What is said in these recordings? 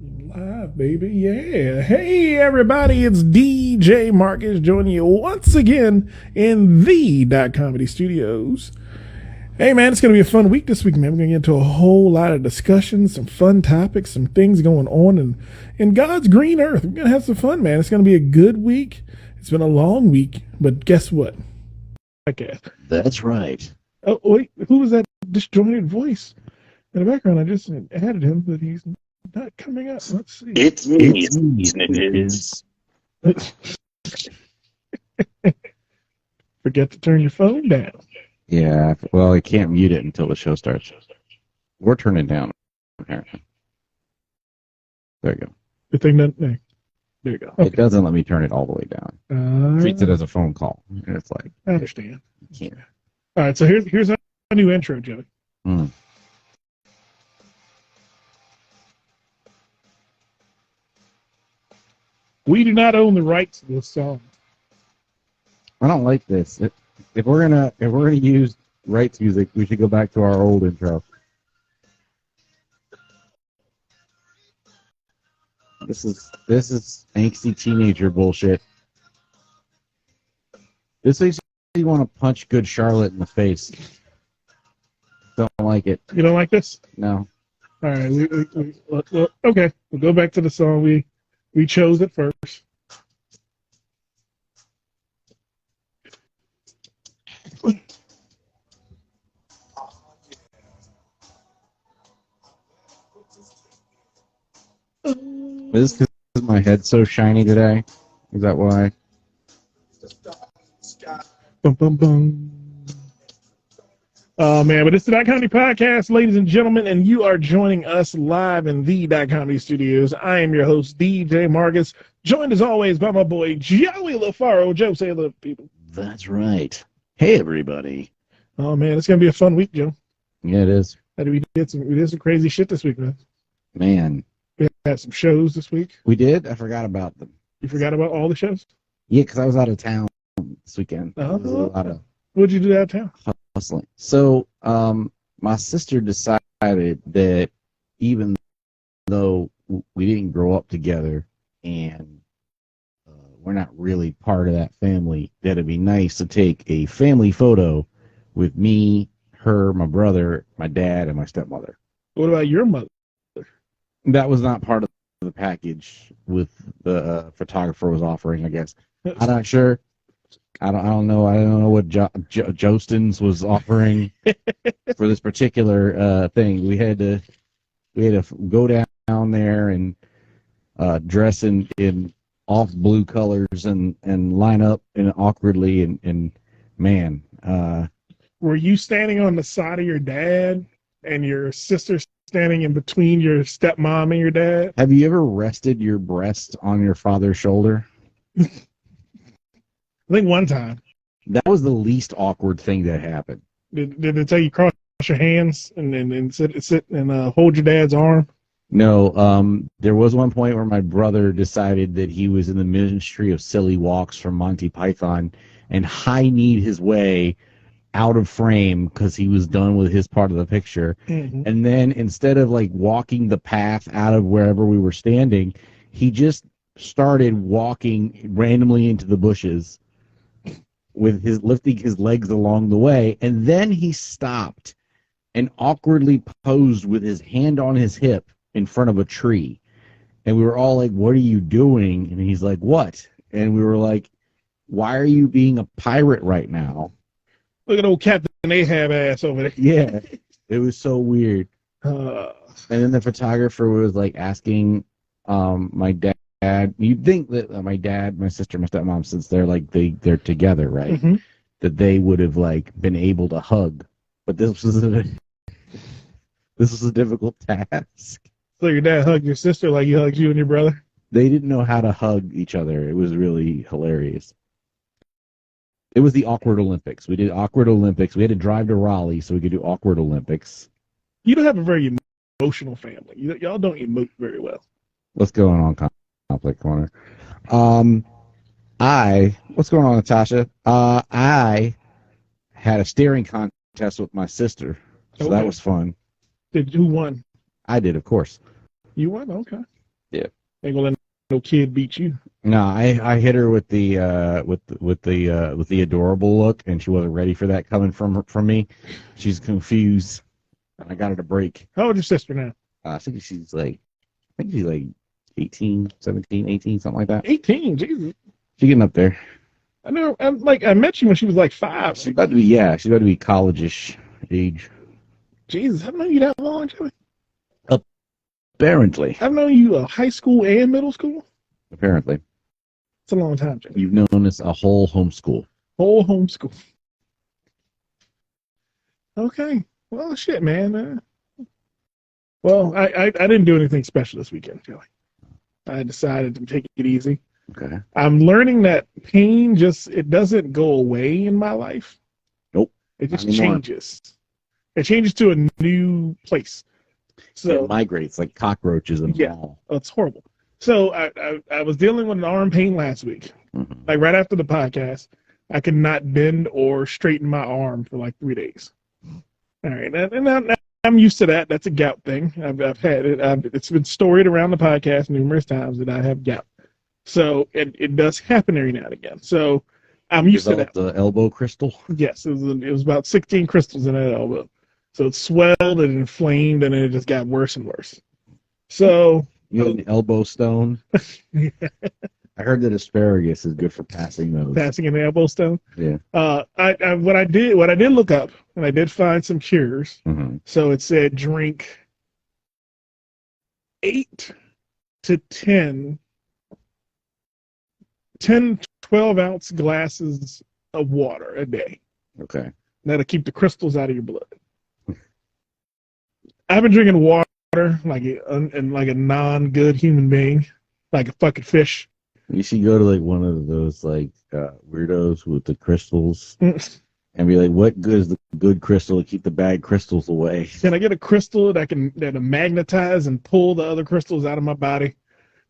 Live, baby. Yeah. Hey, everybody. It's DJ Marcus joining you once again in the Comedy Studios. Hey, man, it's going to be a fun week this week, man. We're going to get into a whole lot of discussions, some fun topics, some things going on in God's green earth. We're going to have some fun, man. It's going to be a good week. It's been a long week, but guess what? Okay. That's right. Oh, wait. Who was that disjointed voice in the background? I just added him, but he's not coming up. Let's see. It's me, snitches. Forget to turn your phone down. Yeah, well, I can't mute it until the show starts. We're turning down, apparently. There you go. The thing doesn't. There you go. Okay. It doesn't let me turn it all the way down. Treats it as a phone call. And it's like, I understand. You can't. All right, so here's a new intro, Joey. We do not own the rights to this song. I don't like this. If we're gonna use rights music, we should go back to our old intro. This is angsty teenager bullshit. This makes you want to punch Good Charlotte in the face. Don't like it. You don't like this? No. All right. Okay. We'll go back to the song. We chose it first. Is this because my head's so shiny today? Is that why? Bum, bum, bum. Oh, man, but it's the Comedy Podcast, ladies and gentlemen, and you are joining us live in the Comedy Studios. I am your host, DJ Marcus, joined as always by my boy, Joey LaFaro. Joe, say hello, people. That's right. Hey, everybody. Oh, man, it's going to be a fun week, Joe. Yeah, it is. We did some crazy shit this week, man. Man. We had some shows this week. We did? I forgot about them. You forgot about all the shows? Yeah, because I was out of town this weekend. What'd you do out of town? Hustling. So, my sister decided that even though we didn't grow up together and we're not really part of that family, that it'd be nice to take a family photo with me, her, my brother, my dad, and my stepmother. What about your mother? That was not part of the package with the photographer was offering, I guess. I'm not sure. I don't know. I don't know what Jostens was offering for this particular thing. We had to go down there and dress in off blue colors and line up awkwardly and man. Were you standing on the side of your dad and your sister standing in between your stepmom and your dad? Have you ever rested your breast on your father's shoulder? I think one time. That was the least awkward thing that happened. Did they tell you cross your hands and sit and hold your dad's arm? No. There was one point where my brother decided that he was in the Ministry of Silly Walks from Monty Python and high-kneed his way out of frame because he was done with his part of the picture. Mm-hmm. And then instead of like walking the path out of wherever we were standing, he just started walking randomly into the bushes with lifting his legs along the way. And then he stopped and awkwardly posed with his hand on his hip in front of a tree. And we were all like, "What are you doing?" And he's like, "What?" And we were like, "Why are you being a pirate right now?" Look at old Captain Ahab ass over there. Yeah, it was so weird. And then the photographer was like asking my dad. You'd think that my dad, my sister, my stepmom, since they're together, right? Mm-hmm. That they would have like been able to hug, but this was a difficult task. So your dad hugged your sister like he hugged you and your brother? They didn't know how to hug each other. It was really hilarious. It was the Awkward Olympics. We did Awkward Olympics. We had to drive to Raleigh so we could do Awkward Olympics. You don't have a very emotional family. Y'all don't emote very well. What's going on, Conflict Corner? What's going on, Natasha? I had a staring contest with my sister, so that was fun. Who won? I did, of course. You won? Okay. Yeah. Ain't gonna let no kid beat you. No, I hit her with the adorable look, and she wasn't ready for that coming from me. She's confused, and I got her to break. How old is your sister now? I think she's like 18, 17, 18, something like that. 18, Jesus. She's getting up there. I know. I met you when she was like 5. She's about to be college-ish age. Jesus, I've known you that long, Joey. Apparently. I've known you high school and middle school. Apparently. It's a long time, Joey. You've known us a whole homeschool. Whole homeschool. Okay. Well, shit, man. Well, I didn't do anything special this weekend, Joey. I decided to take it easy. Okay. I'm learning that pain it doesn't go away in my life. Nope. It just changes. It changes to a new place. So it migrates like cockroaches in the mall. Oh, it's horrible. So I was dealing with an arm pain last week. Mm-hmm. Like right after the podcast, I could not bend or straighten my arm for like 3 days. All right, and now I'm used to that. That's a gout thing. I've had it. It's been storied around the podcast numerous times that I have gout. So it does happen every now and again. So I'm used to that. The elbow crystal? Yes, it was about 16 crystals in that elbow. So it swelled and inflamed, and then it just got worse and worse. So you had an elbow stone. Yeah. I heard that asparagus is good for passing those. Passing an elbow stone. Yeah. What I did look up, and I did find some cures. Mm-hmm. So it said drink 8 to 10 12-ounce glasses of water a day. Okay. That'll keep the crystals out of your blood. I've been drinking water like a non-good human being, like a fucking fish. You should go to like one of those like weirdos with the crystals and be like, "What good is the good crystal to keep the bad crystals away?" Can I get a crystal that'll magnetize and pull the other crystals out of my body?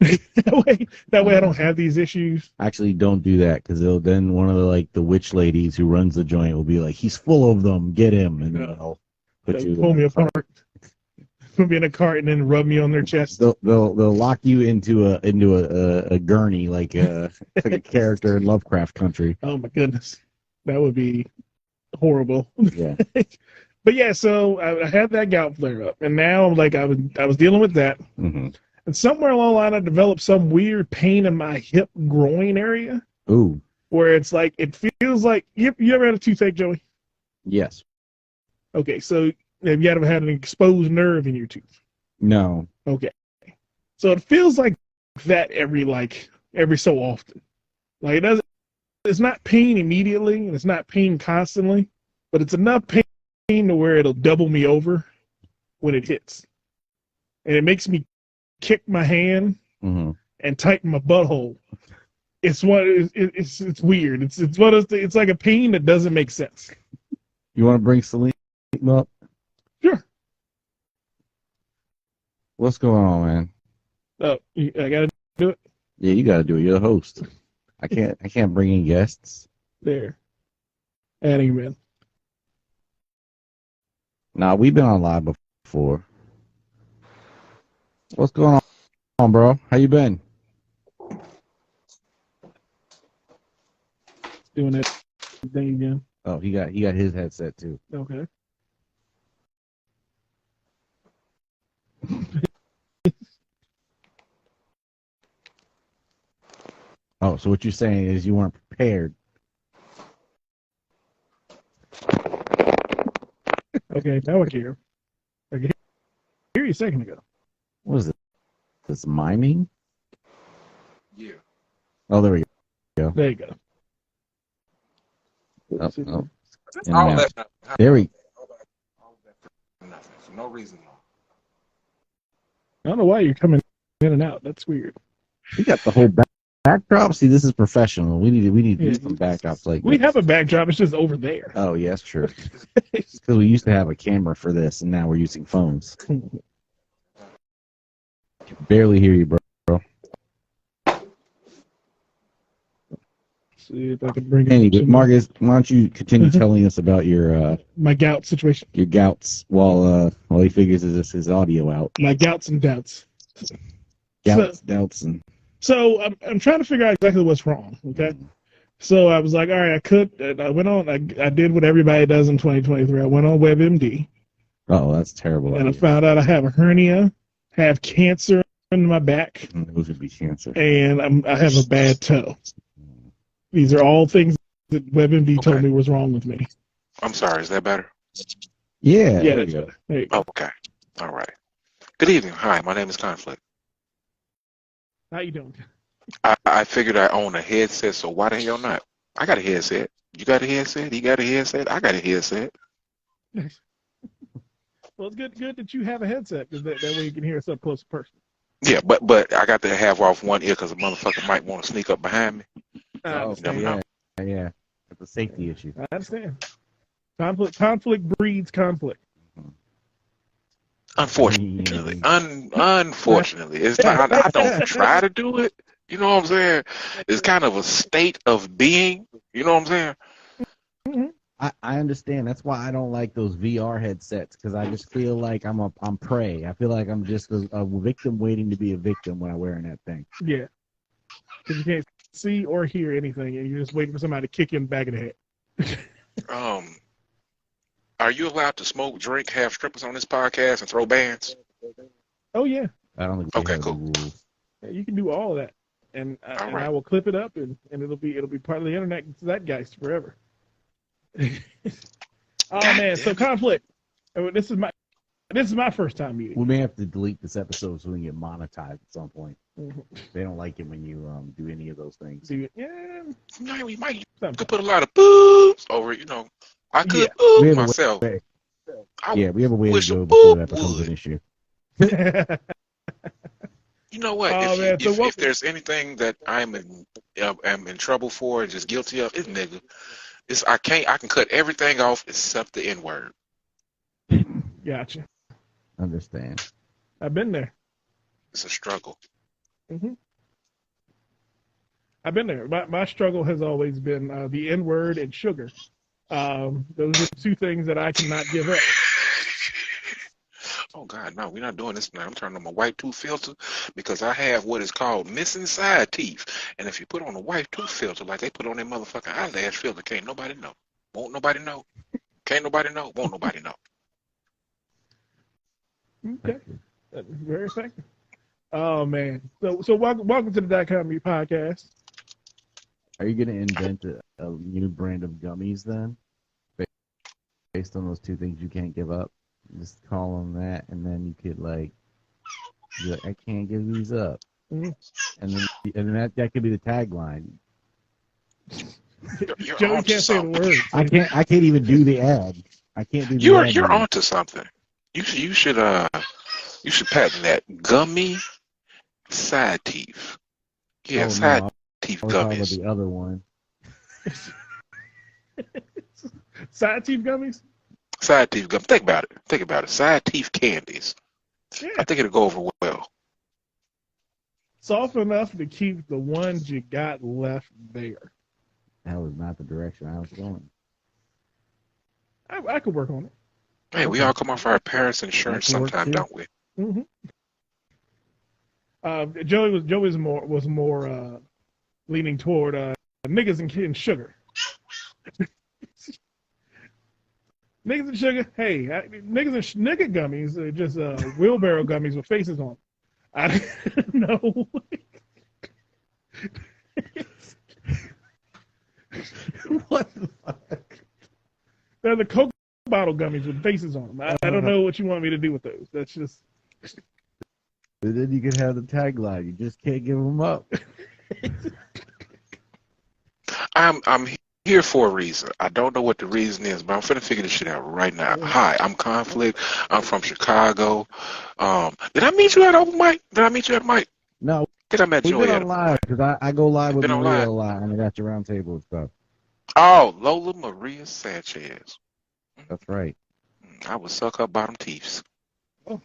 that way I don't have these issues. Actually, don't do that because then one of the witch ladies who runs the joint will be like, "He's full of them. Get him!" And they'll pull me apart. Put me in a cart and then rub me on their chest. They'll lock you into a gurney like a character in Lovecraft Country. Oh my goodness, that would be horrible. Yeah. But yeah, so I had that gout flare up, and now I was dealing with that, mm-hmm. and somewhere along the line I developed some weird pain in my hip groin area. Ooh. Where it's like it feels like you ever had a toothache, Joey? Yes. Okay, so have you ever had an exposed nerve in your tooth? No. Okay. So it feels like that every so often. Like it's not pain immediately and it's not pain constantly, but it's enough pain to where it'll double me over when it hits. And it makes me kick my hand mm-hmm. and tighten my butthole. It's weird. It's like a pain that doesn't make sense. You want to bring Celine up? Sure. What's going on, man? Oh, I gotta do it. Yeah, you gotta do it. You're the host. I can't bring in guests. There. Adding him in. Nah, we've been on live before. What's going on, bro? How you been? Doing that thing again. Oh, he got his headset too. Okay. Oh, so what you're saying is you weren't prepared. Okay, now I can hear. I can hear you a second ago. What is it? This miming? Yeah. Oh, there we go. There you go. Oh. All that. There we All that for nothing. For no reason. I don't know why you're coming in and out. That's weird. We got the whole backdrop. See, this is professional. We need some backdrops like we this. have a backdrop. It's just over there. Oh, yes, true. Because we used to have a camera for this, and now we're using phones. Barely hear you, bro. See if I can bring Anyway, it. Marcus, why don't you continue telling us about your My gout situation. gouts while he figures his audio out. My gouts and doubts. doubts, and So I'm trying to figure out exactly what's wrong. Okay. So I was like, all right, I went on, I did what everybody does in 2023. I went on WebMD. oh, that's terrible. And I found out I have a hernia, have cancer in my back, Those would be cancer. and I have a bad toe. These are all things that WebMD told me was wrong with me. I'm sorry. Is that better? Yeah. Yeah, that's better. There you go. Oh, okay. All right. Good evening. Hi, my name is Conflict. How you doing? I figured I own a headset, so why the hell not? I got a headset. You got a headset? You got a headset? I got a headset. Well, it's good that you have a headset, because that way you can hear us up close to person. Yeah, but I got to have off one ear because a motherfucker might want to sneak up behind me. Oh, Never know. Yeah. It's a safety issue. I understand. Conflict breeds conflict. Unfortunately, unfortunately, it's not. I don't try to do it. You know what I'm saying? It's kind of a state of being. You know what I'm saying? Mm-hmm. I understand. That's why I don't like those VR headsets, because I just feel like I'm prey. I feel like I'm just a victim waiting to be a victim when I'm wearing that thing. Yeah, because you can't see or hear anything, and you're just waiting for somebody to kick you in the back of the head. Are you allowed to smoke, drink, have strippers on this podcast, and throw bands? Oh yeah. I don't think we have the rules. Yeah, you can do all of that, and I will clip it up, and it'll be part of the internet zeitgeist forever. Oh man, so conflict. This is my first time meeting. We may have to delete this episode so we can get monetized at some point. Mm-hmm. They don't like it when you do any of those things. Yeah, no, we might could put a lot of boobs over. You know, I could boob myself. We have a way to go before that becomes an issue. You know what? If there's anything that I'm in trouble for and just guilty of, it's nigga. I can cut everything off except the N-word. Gotcha. Understand. I've been there. It's a struggle. Mm-hmm. I've been there. My struggle has always been the N-word and sugar. Those are two things that I cannot give up. Oh God, no, we're not doing this now. I'm turning on my white tooth filter because I have what is called missing side teeth. And if you put on a white tooth filter like they put on their motherfucking eyelash filter, can't nobody know. Won't nobody know. Can't nobody know. Won't nobody know. Okay. Very effective. Oh man. So welcome to the .comedy podcast. Are you gonna invent a new brand of gummies then? Based on those two things you can't give up? Just call them that, and then you could be like, I can't give these up. Mm-hmm. And then that could be the tagline. Joey can't say the words. I can't even do the ad. I can't do the ad. You're onto something. You should patent that gummy side teeth. Yeah, side teeth gummies. The other one. Side teeth gummies? Side teeth gummies. Think about it. Side teeth candies. Yeah. I think it'll go over well. Soft enough to keep the ones you got left there. That was not the direction I was going. I could work on it. Hey, we all come off our parents' insurance sometime, don't we? Mm-hmm. Joey was more leaning toward niggas and sugar. Niggas and sugar. Hey, niggas and nigga gummies are just wheelbarrow gummies with faces on them. I don't know. What the fuck? They're the Coke bottle gummies with faces on them. I don't know what you want me to do with those. That's just. And then you can have the tagline. You just can't give them up. I'm here for a reason. I don't know what the reason is, but I'm finna figure this shit out right now. Hi, I'm Conflict. I'm from Chicago. Did I meet you at open mic? No. I think I met Joey at live because I go live with Maria a lot, and I got your round table and stuff. Oh, Lola Maria Sanchez. That's right. I would suck her bottom teeth. Oh.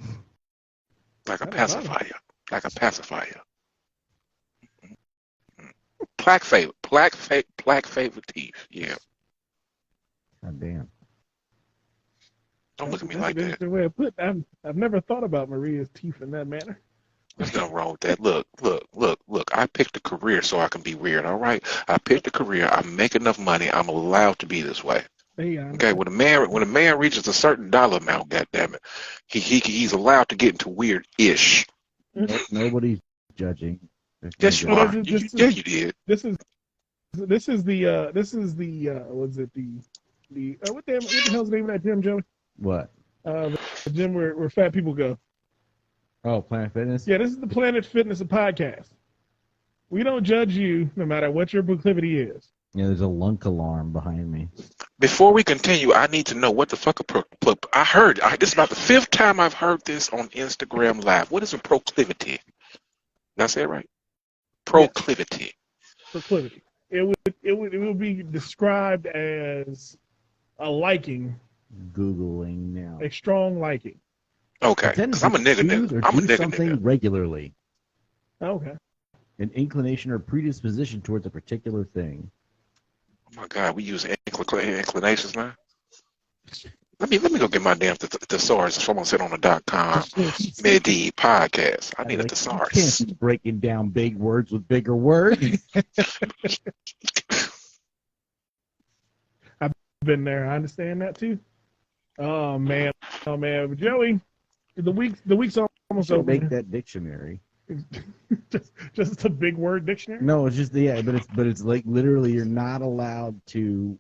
Like a pacifier. Plaque favorite teeth. Yeah. God damn. Don't look at me like that. The way I put it, I've never thought about Maria's teeth in that manner. There's nothing wrong with that. Look. I picked a career so I can be weird, all right? I picked a career. I make enough money. I'm allowed to be this way. Hey, Okay, when a man reaches a certain dollar amount, goddammit, he's allowed to get into weird-ish. Nobody's judging. Yes, you are. You did. This is the was it the what the hell's the name of that gym, Joey? What? The gym where fat people go. Oh, Planet Fitness? Yeah, this is the Planet Fitness podcast. We don't judge you no matter what your proclivity is. Yeah, there's a lunk alarm behind me. Before we continue, I need to know what the fuck I heard. This is about the 5th time I've heard this on Instagram Live. What is a proclivity? Did I say it right? Proclivity. Yes. Proclivity. It would be described as a liking. Googling now. A strong liking. Okay, because I'm a nigga. I'm a nigga. Something regularly. Okay. An inclination or predisposition towards a particular thing. Oh my God, we use inclinations now. Let me go get my damn thesaurus. Someone said on the .com midi podcast. I need a thesaurus. You can't be breaking down big words with bigger words. I've been there. I understand that too. Oh man, Joey, the week's almost over. Make that dictionary. just a big word dictionary. No, it's just but it's like literally you're not allowed to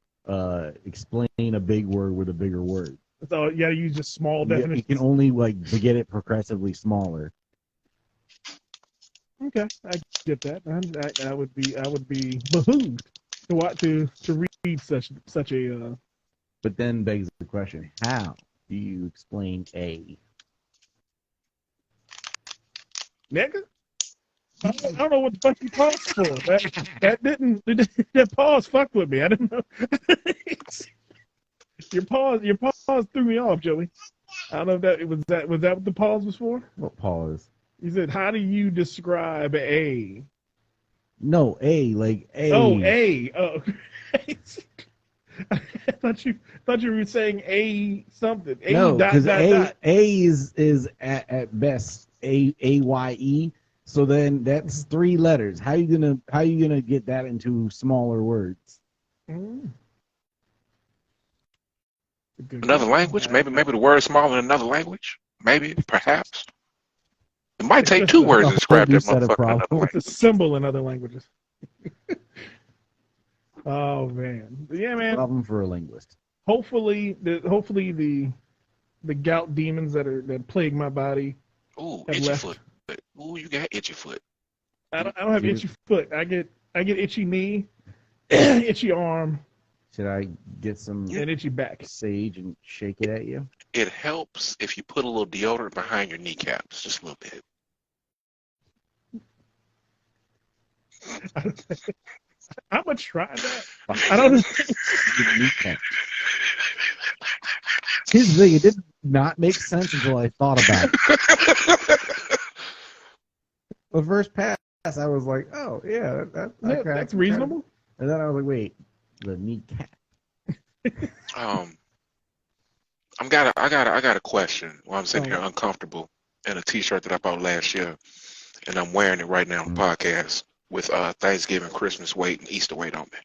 explain a big word with a bigger word. So you got to use just small definitions. You can only get it progressively smaller. Okay, I get that. I would be behooved to read such a. But then begs the question: how do you explain a? Nigga, I don't know what the fuck you paused for. That pause fucked with me. I didn't know. Your pause threw me off, Joey. I don't know if was that what the pause was for? What pause? You said, how do you describe a? No, a like a. Oh, a. Oh. I thought you were saying a something. A no, because a is at best AYE. So then that's 3 letters. How you gonna get that into smaller words? Mm. Another language? Maybe the word is smaller in another language? Maybe, perhaps. It might take 2 words to describe that motherfucker. It's a symbol in other languages. Oh man, yeah, man. Problem for a linguist. Hopefully the gout demons that plague my body. Ooh, itchy foot. Ooh, you got itchy foot. I don't have itchy foot. I get itchy knee, itchy arm. Should I get some and itchy back sage and shake it at you? It helps if you put a little deodorant behind your kneecaps, just a little bit. I'm gonna try that. I don't know. Here's the thing: it did not make sense until I thought about it. The first pass, I was like, "Oh yeah, that's reasonable." And then I was like, "Wait, the kneecap." I got a question. While I'm sitting here uncomfortable in a T-shirt that I bought last year, and I'm wearing it right now on the podcast with Thanksgiving, Christmas weight, and Easter weight on me.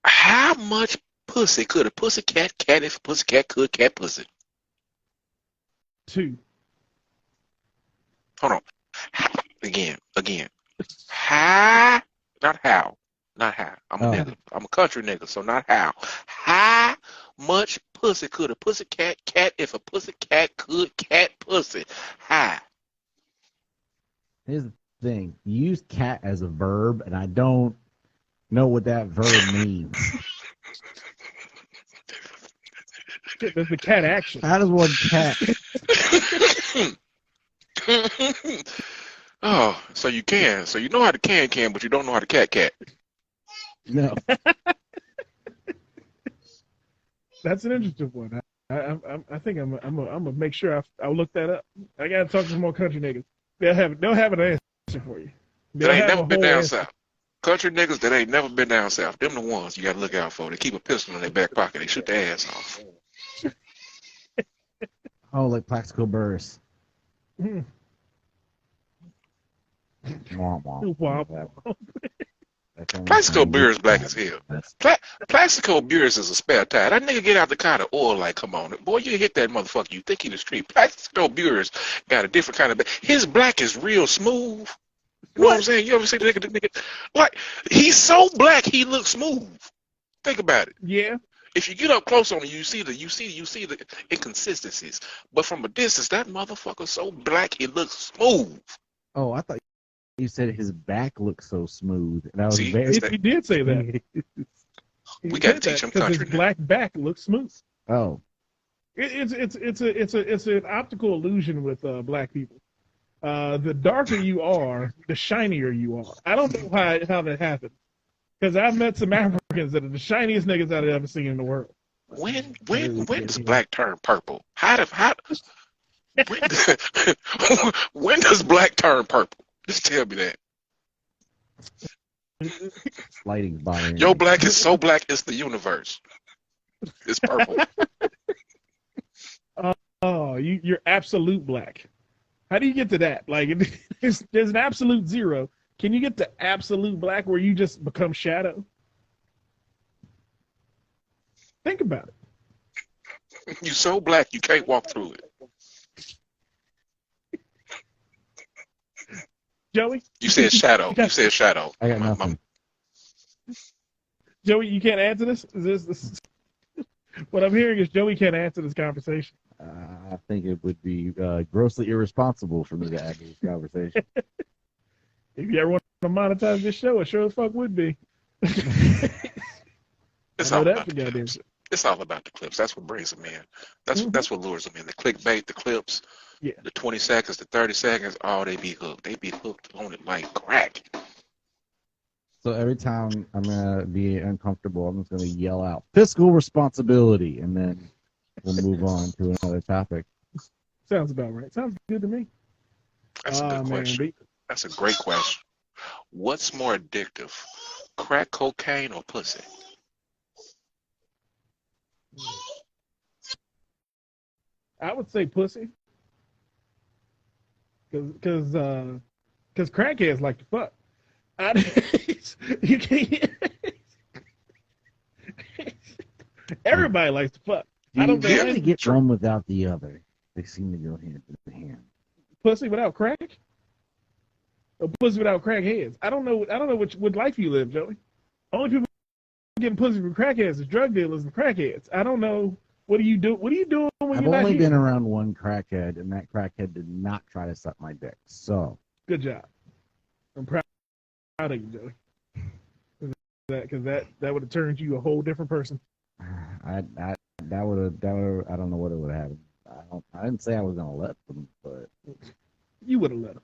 How much pussy could a pussycat if a pussycat could cat pussy? 2. Hold on. Again. How? Not how. I'm a nigga. I'm a country nigga, so not how. How much pussy could a pussycat cat if a pussycat could cat pussy? How? Here's the thing. You use cat as a verb, and I don't know what that verb means. There's the cat action. How does one cat? Oh, so you can. So you know how to can, but you don't know how to cat. No. That's an interesting one. I think I'm gonna make sure I'll look that up. I gotta talk to some more country niggas. They'll have an answer for you. That ain't never been down south. Country niggas that ain't never been down south. Them the ones you gotta look out for. They keep a pistol in their back pocket. They shoot their ass off. Oh, like Plaxico Burress. Womp womp. Womp. Plaxico beer is black as hell. That's- Plaxico beers is a spare tire. That nigga get out the car to oil like, come on. Boy, you hit that motherfucker. You think he the street. Plaxico beers got a different kind of... His black is real smooth. You know what I'm saying? You ever see the nigga? Like, he's so black, he looks smooth. Think about it. Yeah. If you get up close on him, you see the inconsistencies. But from a distance, that motherfucker so black, it looks smooth. Oh, I thought you said his back looks so smooth, and I was See, very. He did say that. We got to teach him because country his now. black back looks smooth. Oh, It's an optical illusion with black people. The darker you are, the shinier you are. I don't know how that happened, because I've met some Africans that are the shiniest niggas I've ever seen in the world. When does black turn purple? When does black turn purple? Just tell me that. lighting's bothering Your me. black is so black, it's the universe. It's purple. Oh, you're absolute black. How do you get to that? Like, there's an absolute zero. Can you get to absolute black where you just become shadow? Think about it. You so black, you can't walk through it. Joey? You said shadow. You said shadow. I got nothing. Joey, you can't answer this? This what I'm hearing is Joey can't answer this conversation. I think it would be grossly irresponsible for me to have this conversation. If you ever want to monetize this show, it sure as fuck would be. It's I know all that about for the goddamn clips. It's all about the clips. That's what brings them in. That's what lures them in. The clickbait, the clips, Yeah. the 20 seconds, the 30 seconds. Oh, they be hooked. They be hooked on it like crack. So every time I'm going to be uncomfortable, I'm just going to yell out, fiscal responsibility, and then we'll move on to another topic. Sounds about right. Sounds good to me. That's a good question. That's a great question. What's more addictive, crack cocaine or pussy? I would say pussy. Because crackheads like to fuck. You can't. Everybody likes to fuck. I don't think really get one without the other. They seem to go hand in hand. Pussy without crack, or pussy without crackheads. I don't know what life you live, Joey. Only people getting pussy from crackheads is drug dealers and crackheads. I don't know. What do you do? What are you doing when I've you're not only here? been around one crackhead, and that crackhead did not try to suck my dick. So Good job. I'm proud of you, Joey. Because that would have turned you a whole different person. that would have I don't know what it would have happened. I didn't say I was gonna let them, but You would have let him.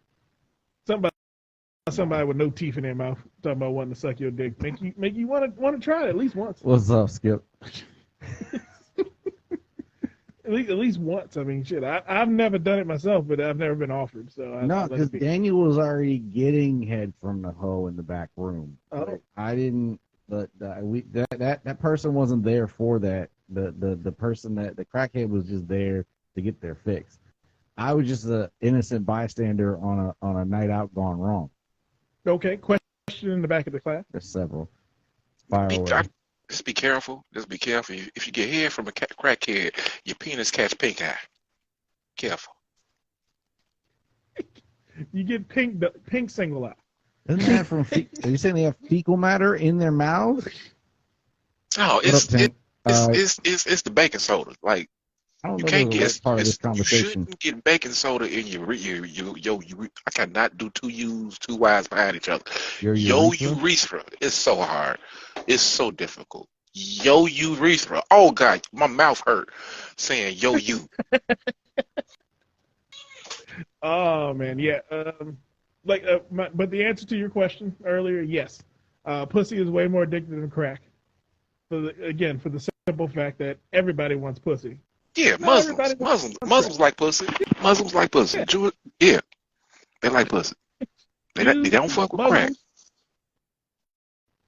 Somebody with no teeth in their mouth talking about wanting to suck your dick make you want to try it at least once. what's up, Skip? At least once. I mean, shit. I've never done it myself, but I've never been offered. So No, because Daniel was already getting head from the hoe in the back room. Oh. Like, I didn't. But that person wasn't there for that. The person that the crackhead was just there to get their fix. I was just an innocent bystander on a night out gone wrong. Okay. Question in the back of the class. There's several. Fire away. Just be careful. Just be careful. If you get head from a crackhead, your penis catch pink eye. Careful. You get pink single eye. Isn't that from? Are you saying they have fecal matter in their mouths? No, What up, Tank? it's the baking soda. Like I don't you know can't the get right part of this you conversation. shouldn't get baking soda in your I cannot do two U's, two Y's behind each other. Your Yo urethra? urethra. It's so hard. It's so difficult. Yo urethra. Oh God, my mouth hurt saying yo you. Oh man, yeah. But the answer to your question earlier, yes. Pussy is way more addictive than crack. For the simple fact that everybody wants pussy. Yeah, Not everybody wants Muslims like pussy. Muslims like pussy. Yeah. Yeah, they like pussy. They don't fuck with crack.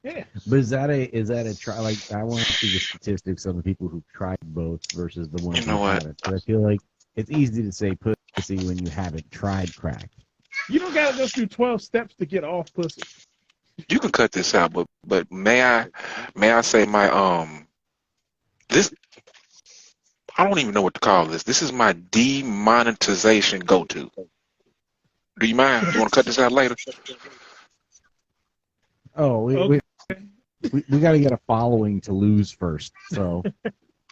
Yeah. But is that a try? Like, I want to see the statistics of the people who tried both versus the ones You know who what? haven't. But I feel like it's easy to say pussy when you haven't tried crack. You don't gotta go through 12 steps to get off pussy. You can cut this out, but may I say my this I don't even know what to call this. This is my demonetization go-to. Do you mind? You want to cut this out later? Oh, we got to get a following to lose first. So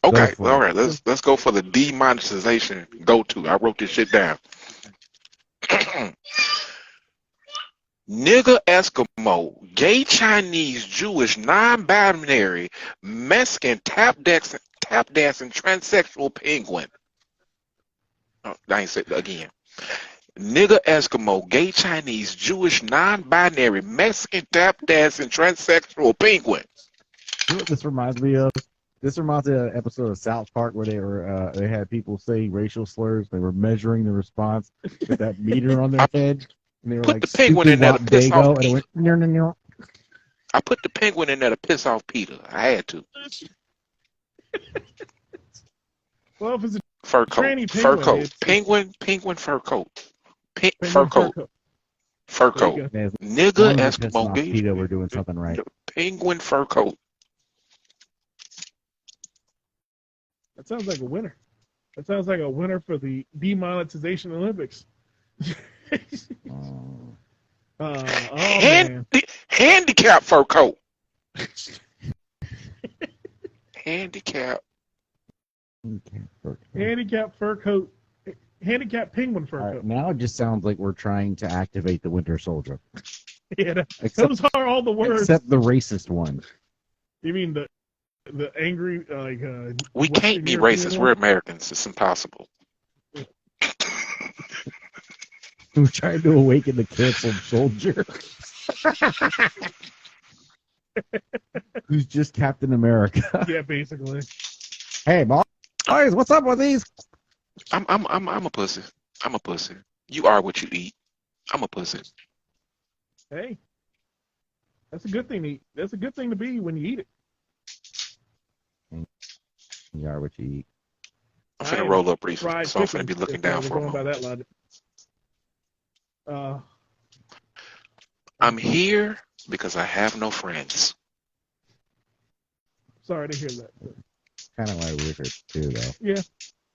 Okay, all right. Let's go for the demonetization go-to. I wrote this shit down. Nigga Eskimo, gay Chinese, Jewish, non-binary, Mexican, tap dancing, transsexual penguin. Oh, I ain't said it again. Nigga Eskimo, gay Chinese, Jewish, non-binary, Mexican, tap dancing, transsexual penguin. You know what this reminds me of? This reminds me of an episode of South Park where they had people saying racial slurs. They were measuring the response with that meter on their head. And they were Put like, the penguin in there to piss off and it went, no, no, no. I put the penguin in there to piss off Peter. I had to. Well, if it's a Fur coat. tranny Fur penguin, coat. it's- Penguin fur coat. penguin Fur coat. Fur coat. There you As Nigga long as we're pissing Eskimo off gay. PETA, we're doing something right. Penguin fur coat. That sounds like a winner. That sounds like a winner for the demonetization Olympics. Oh man. Handicap fur coat. Handicap. Handicap fur coat. Handicap penguin fur All right, coat. now it just sounds like we're trying to activate the Winter Soldier. Yeah, Except, those are all the words. except the racist one. You mean the angry We Western can't be European racist. one? We're Americans. It's impossible. We're trying to awaken the canceled soldier. Who's just Captain America. Yeah, basically. Hey, boys, what's up with these? I'm a pussy. I'm a pussy. You are what you eat. I'm a pussy. Hey, that's a good thing to eat. That's a good thing to be when you eat it. You are what you eat. I'm finna roll up briefly, Fried so I'm chicken, finna be looking if down we're for a going by moment. that logic. I'm here because I have no friends. Sorry to hear that. Kind of like weird too, though. Yeah.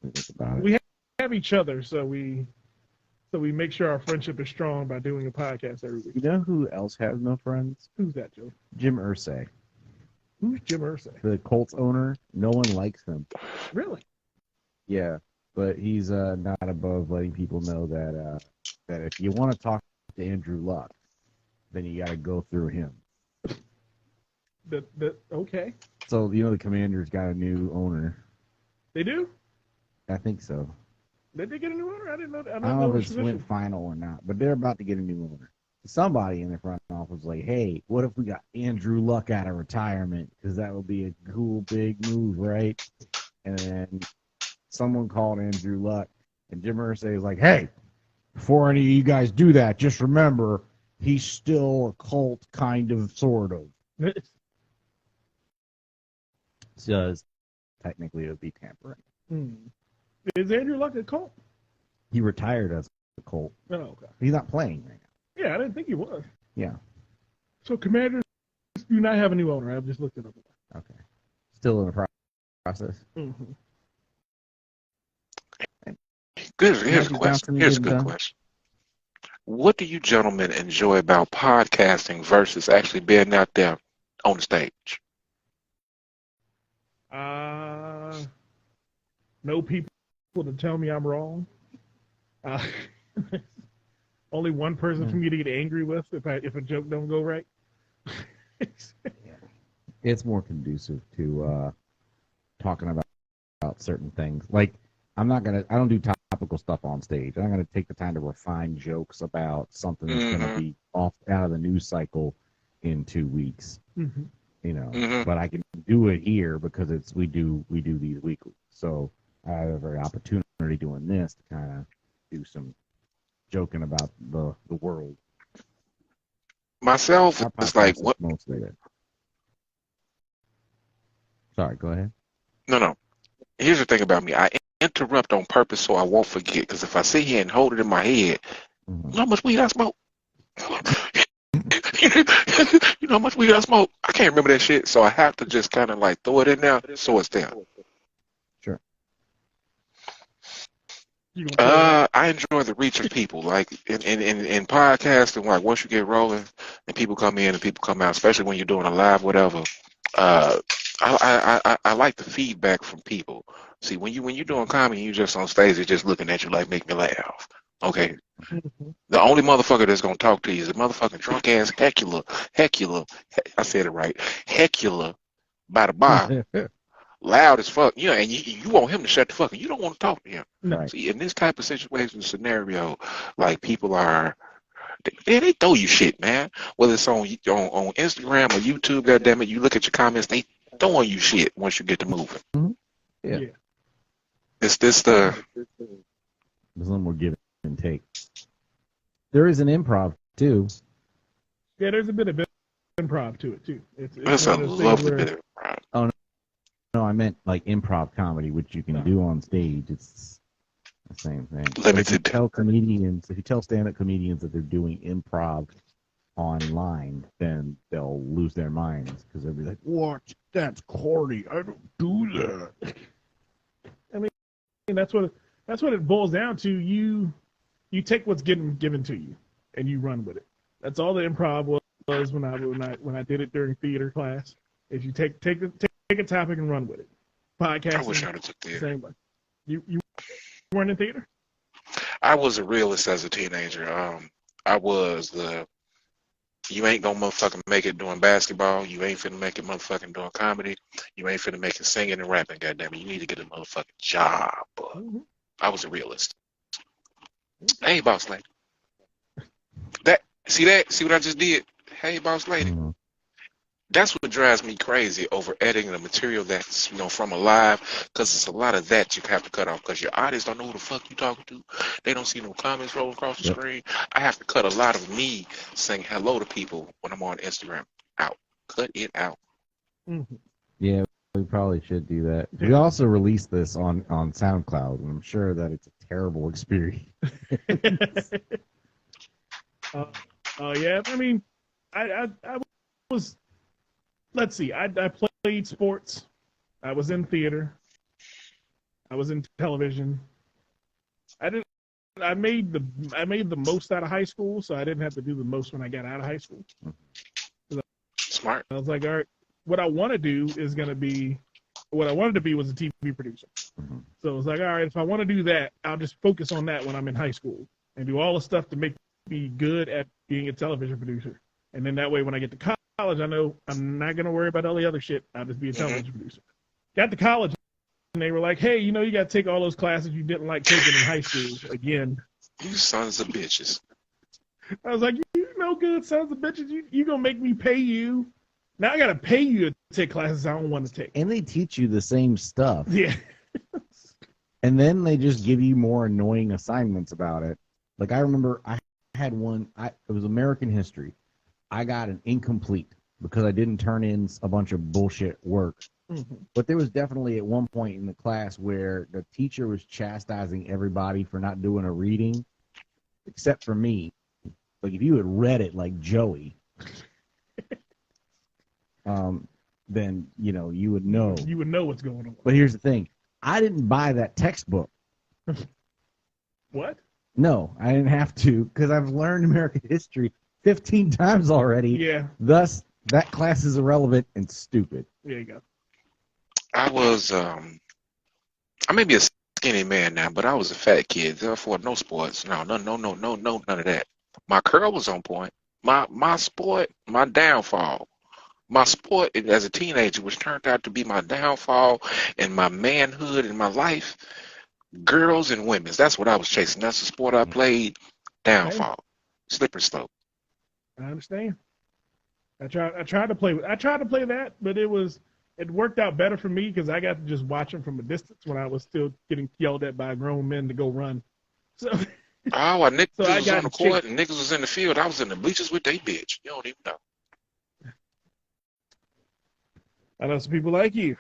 Think about it. We have each other, so we make sure our friendship is strong by doing a podcast every week. You know who else has no friends? Who's that, Joe? Jim Irsay, Who's Jim Irsay? the Colts owner. No one likes him. Really? Yeah, but he's not above letting people know that that if you want to talk to Andrew Luck, then you got to go through him. Okay. So the Commanders got a new owner. They do? I think so. Did they get a new owner? I didn't know that. I don't know if it's went final or not, but they're about to get a new owner. Somebody in the front office was like, "Hey, what if we got Andrew Luck out of retirement? Because that would be a cool big move, right?" And then someone called Andrew Luck, and Jim Irsay was like, "Hey, before any of you guys do that, just remember he's still a cult, kind of, sort of." So technically, it would be tampering. Is Andrew Luck a cult? He retired as a Colt. Oh, okay. He's not playing right now. Yeah, I didn't think he was. Yeah. So Commanders do not have a new owner. I've just looked it up. Okay. Still in the process. Mm-hmm. Here's a question. Here's a good question. What do you gentlemen enjoy about podcasting versus actually being out there on the stage? No people to tell me I'm wrong. Only one person for me to get angry with if a joke don't go right. It's more conducive to talking about certain things. Like I don't do topical stuff on stage. I'm not gonna take the time to refine jokes about something that's gonna be out of the news cycle in 2 weeks. Mm-hmm. But I can do it here because we do these weekly. So I have every opportunity doing this to kind of do some joking about the world. Myself, it's like what? Mostly it. Sorry, go ahead. No. Here's the thing about me. I interrupt on purpose so I won't forget. Because if I sit here and hold it in my head, Mhm. You know how much weed I smoke? You know how much weed I smoke? I can't remember that shit, so I have to just kind of like throw it in there so it's there. Sure. You gonna play that? I enjoy the reach of people, like in podcasting. Like once you get rolling and people come in and people come out, especially when you're doing a live, whatever. Uh, I like the feedback from people. See, when you're doing comedy, you just on stage, they're just looking at you like make me laugh. Okay, Mhm. the only motherfucker that's gonna talk to you is a motherfucking drunk ass heckula. I said it right, heckula by the bar, loud as fuck. You know, and you want him to shut the fuck up. You don't want to talk to him. No. Right. See, in this type of situation scenario, like people are, they throw you shit, man. Whether it's on Instagram or YouTube, goddamn it, you look at your comments, they throwing you shit once you get to moving. Yeah. Yeah. It's this the There's a little more give and take. There is an improv too. Yeah, there's a bit of improv to it too. It's that's a one of those things lovely where bit of pride. No, I meant like improv comedy, which you can do on stage. It's the same thing. But if you Limited. tell stand-up comedians that they're doing improv online, then they'll lose their minds because they'll be like, "What? That's corny. I don't do that." and that's what it boils down to. You take what's given to you and you run with it. That's all the improv was when I did it during theater class. Is you take a topic and run with it. Podcasting, I wish I would have took theater. same way. You weren't in theater? I was a realist as a teenager. I was the you ain't gonna motherfucking make it doing basketball. You ain't finna make it motherfucking doing comedy. You ain't finna make it singing and rapping. Goddamn it, you need to get a motherfucking job. Mm-hmm. I was a realist. Hey, boss lady. See what I just did? Hey, boss lady. Mhm. That's what drives me crazy over editing the material that's from a live, because it's a lot of that you have to cut off because your audience don't know who the fuck you talking to. They don't see no comments rolling across the Yep. screen. I have to cut a lot of me saying hello to people when I'm on Instagram out. Cut it out. Mm-hmm. Yeah, we probably should do that. We also released this on SoundCloud, and I'm sure that it's a terrible experience. Yeah. I mean, I was. Let's see. I played sports. I was in theater. I was in television. I made the most out of high school, so I didn't have to do the most when I got out of high school. Smart. I was like, all right, what I want to do is going to be what I wanted to be was a TV producer. Mhm. So it was like, all right, if I want to do that, I'll just focus on that when I'm in high school and do all the stuff to make me good at being a television producer. And then that way, when I get to college, I know I'm not going to worry about all the other shit. I'll just be a television producer. Got to college, and they were like, hey, you got to take all those classes you didn't like taking in high school again. You sons of bitches. I was like, you no good sons of bitches. You going to make me pay you. Now I got to pay you to take classes I don't want to take. And they teach you the same stuff. Yeah. And then they just give you more annoying assignments about it. Like I remember I had one, it was American history. I got an incomplete because I didn't turn in a bunch of bullshit work. Mm-hmm. But there was definitely at one point in the class where the teacher was chastising everybody for not doing a reading, except for me. Like if you had read it like Joey, then you would know. You would know what's going on. But here's the thing: I didn't buy that textbook. What? No, I didn't have to because I've learned American history 15 times already. Yeah. Thus, that class is irrelevant and stupid. There you go. I was I may be a skinny man now, but I was a fat kid. Therefore, no sports. No, none of that. My curl was on point. My sport, my downfall. My sport as a teenager, which turned out to be my downfall and my manhood in my life, girls and women's. That's what I was chasing. That's the sport I played. Downfall. Slippery slope. I understand. I tried to play that, but it worked out better for me because I got to just watch them from a distance when I was still getting yelled at by grown men to go run. So Niggas so I was got on the court and niggas was in the field. I was in the bleachers with they bitch. You don't even know. I know some people like you.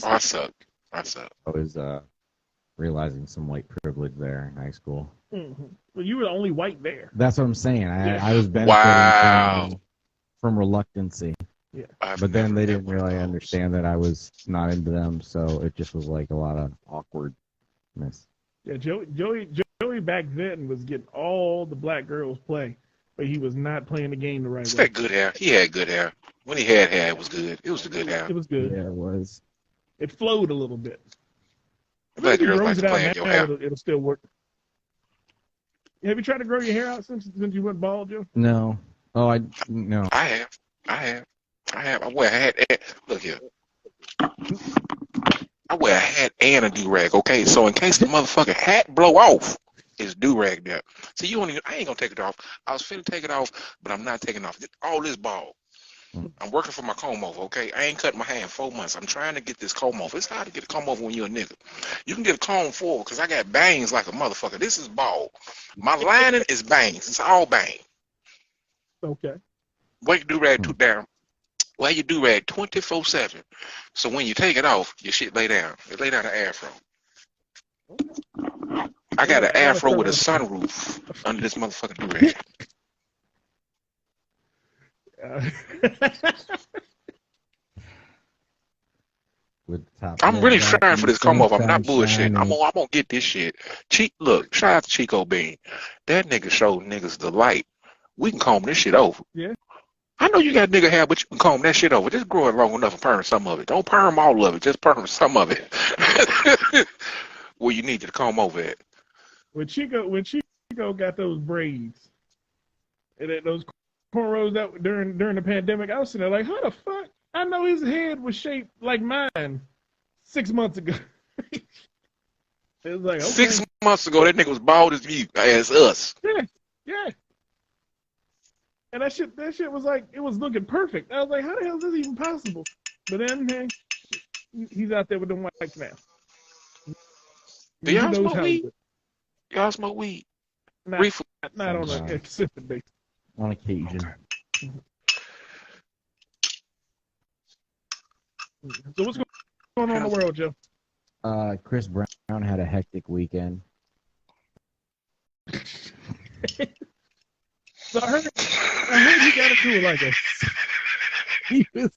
I suck. I was realizing some white privilege there in high school. Mm-hmm. Well, you were the only white there. That's what I'm saying. Yeah. I was benefiting Wow. from reluctancy. Yeah. But then they didn't had one of really those. understand that I was not into them, so it just was like a lot of awkwardness. Yeah, Joey back then was getting all the black girls play, but he was not playing the game the right He's way. got good hair. He had good hair. When he had hair, it was good. It was the good hair. It was good. Yeah, it was. It flowed a little bit. Black If he girls grows like it to out play in your now, hair. it'll still work. Have you tried to grow your hair out since you went bald, Joe? No. Oh, no. I have. I wear a hat. Look here. I wear a hat and a do-rag, okay? So in case the motherfucking hat blow off, it's do-rag there. See, I ain't gonna take it off. I was finna take it off, but I'm not taking off. All this bald. I'm working for my comb over, okay? I ain't cut my hair in 4 months. I'm trying to get this comb over. It's hard to get a comb over when you're a nigga. You can get a comb forward because I got bangs like a motherfucker. This is bald. My lining is bangs. It's all bang. Okay. Wear your do-rag down. Wear your do-rag 24/7. So when you take it off, your shit lay down. It lay down an afro. I got an afro with a sunroof under this motherfucking do-rag. With the top I'm really back trying and for the this come off. I'm not sunshine bullshitting. I'm shining. gonna get this shit. Look, shout out to Chico Bean. That nigga showed niggas the light. We can comb this shit over. Yeah. I know you got nigga hair, but you can comb that shit over. Just grow it long enough and perm some of it. Don't perm all of it. Just perm some of it. Where you need you to comb over it. When Chico got those braids and those cornrows that during the pandemic, I was sitting there like, how the fuck? I know his head was shaped like mine 6 months ago. It was like, okay. 6 months ago, that nigga was bald as us. Yeah. And that shit was like, it was looking perfect. I was like, how the hell is this even possible? But then, hey, he's out there with them whites now. Do y'all smoke weed? Y'all smoke weed? Not on a consistent basis. On occasion. So what's going on in the world, Joe? Chris Brown had a hectic weekend. So I heard he got into it like a. He was.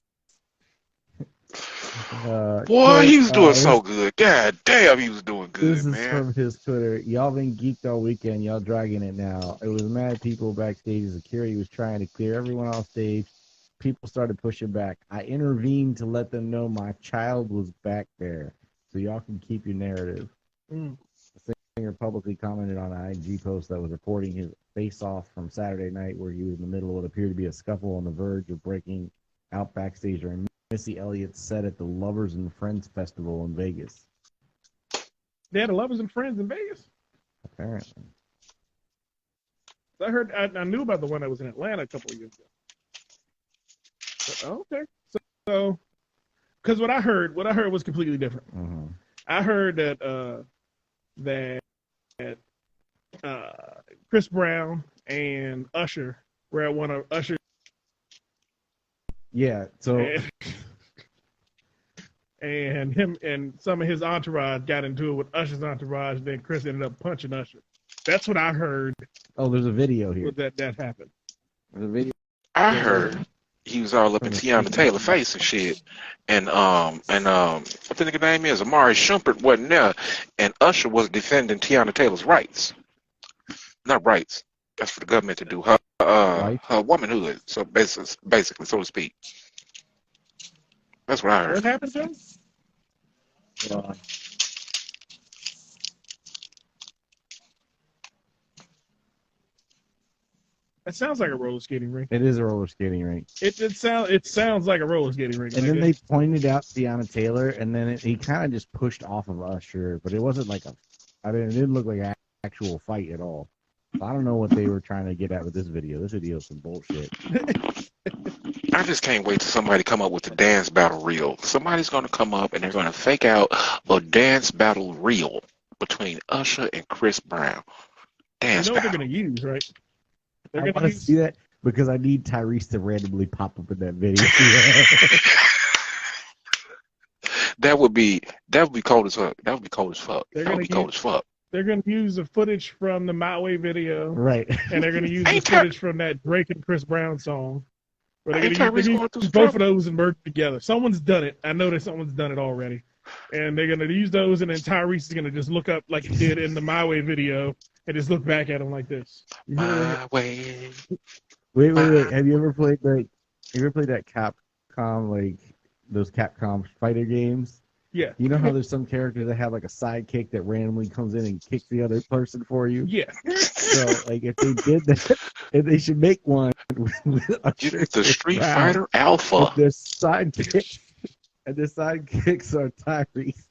Boy, he was doing so good. God damn, he was doing good, this man. This is from his Twitter. Y'all been geeked all weekend. Y'all dragging it now. It was mad people backstage. Security was trying to clear everyone off stage. People started pushing back. I intervened to let them know my child was back there, so y'all can keep your narrative. The singer publicly commented on an IG post that was reporting his face-off from Saturday night, where he was in the middle of what appeared to be a scuffle on the verge of breaking out backstage during Missy Elliott's set at the Lovers and Friends Festival in Vegas. They had a Lovers and Friends in Vegas? Apparently. I knew about the one that was in Atlanta a couple of years ago. But, okay. So, because what I heard was completely different. Mm-hmm. I heard that Chris Brown and Usher were at one of Usher's. Yeah, so and him and some of his entourage got into it with Usher's entourage, and then Chris ended up punching Usher. That's what I heard. Oh, there's a video here. That happened. There's a video. I heard he was all up in Tiana Taylor's face and shit. And what the nigga name is? Amari Shumpert wasn't there, and Usher was defending Tiana Taylor's rights. Not rights. That's for the government to do. Her womanhood. So basically, so to speak. That's what I heard. What happened to him? That sounds like a roller skating rink. It is a roller skating rink. It sounds like a roller skating rink. And then they pointed out Tiana Taylor, and then he kind of just pushed off of Usher, but it wasn't like it didn't look like an actual fight at all. So I don't know what they were trying to get at with this video. This video is some bullshit. I just can't wait till somebody come up with the dance battle reel. Somebody's going to come up and they're going to fake out a dance battle reel between Usher and Chris Brown. Dance you know what battle. they're going to use, right? I want to see that because I need Tyrese to randomly pop up in that video. That would be cold as fuck. That would be cold as fuck. That would be cold as fuck. They're going to use the footage from the My Way video, Right. and they're going to use the Ain't footage from that Drake and Chris Brown song. But they're Ain't going Tyrese to going through use some both of trouble? those and merge together. Someone's done it. I know that someone's done it already. And they're going to use those, and then Tyrese is going to just look up like he did in the My Way video and just look back at him like this. My way. Wait. Have you ever played that Capcom, like those Capcom fighter games? Yeah. You know how there's some characters that have like a sidekick that randomly comes in and kicks the other person for you? Yeah. So, like, if they did that, if they should make one with The Street Fighter Alpha. Their sidekicks, and the sidekicks are Tyrese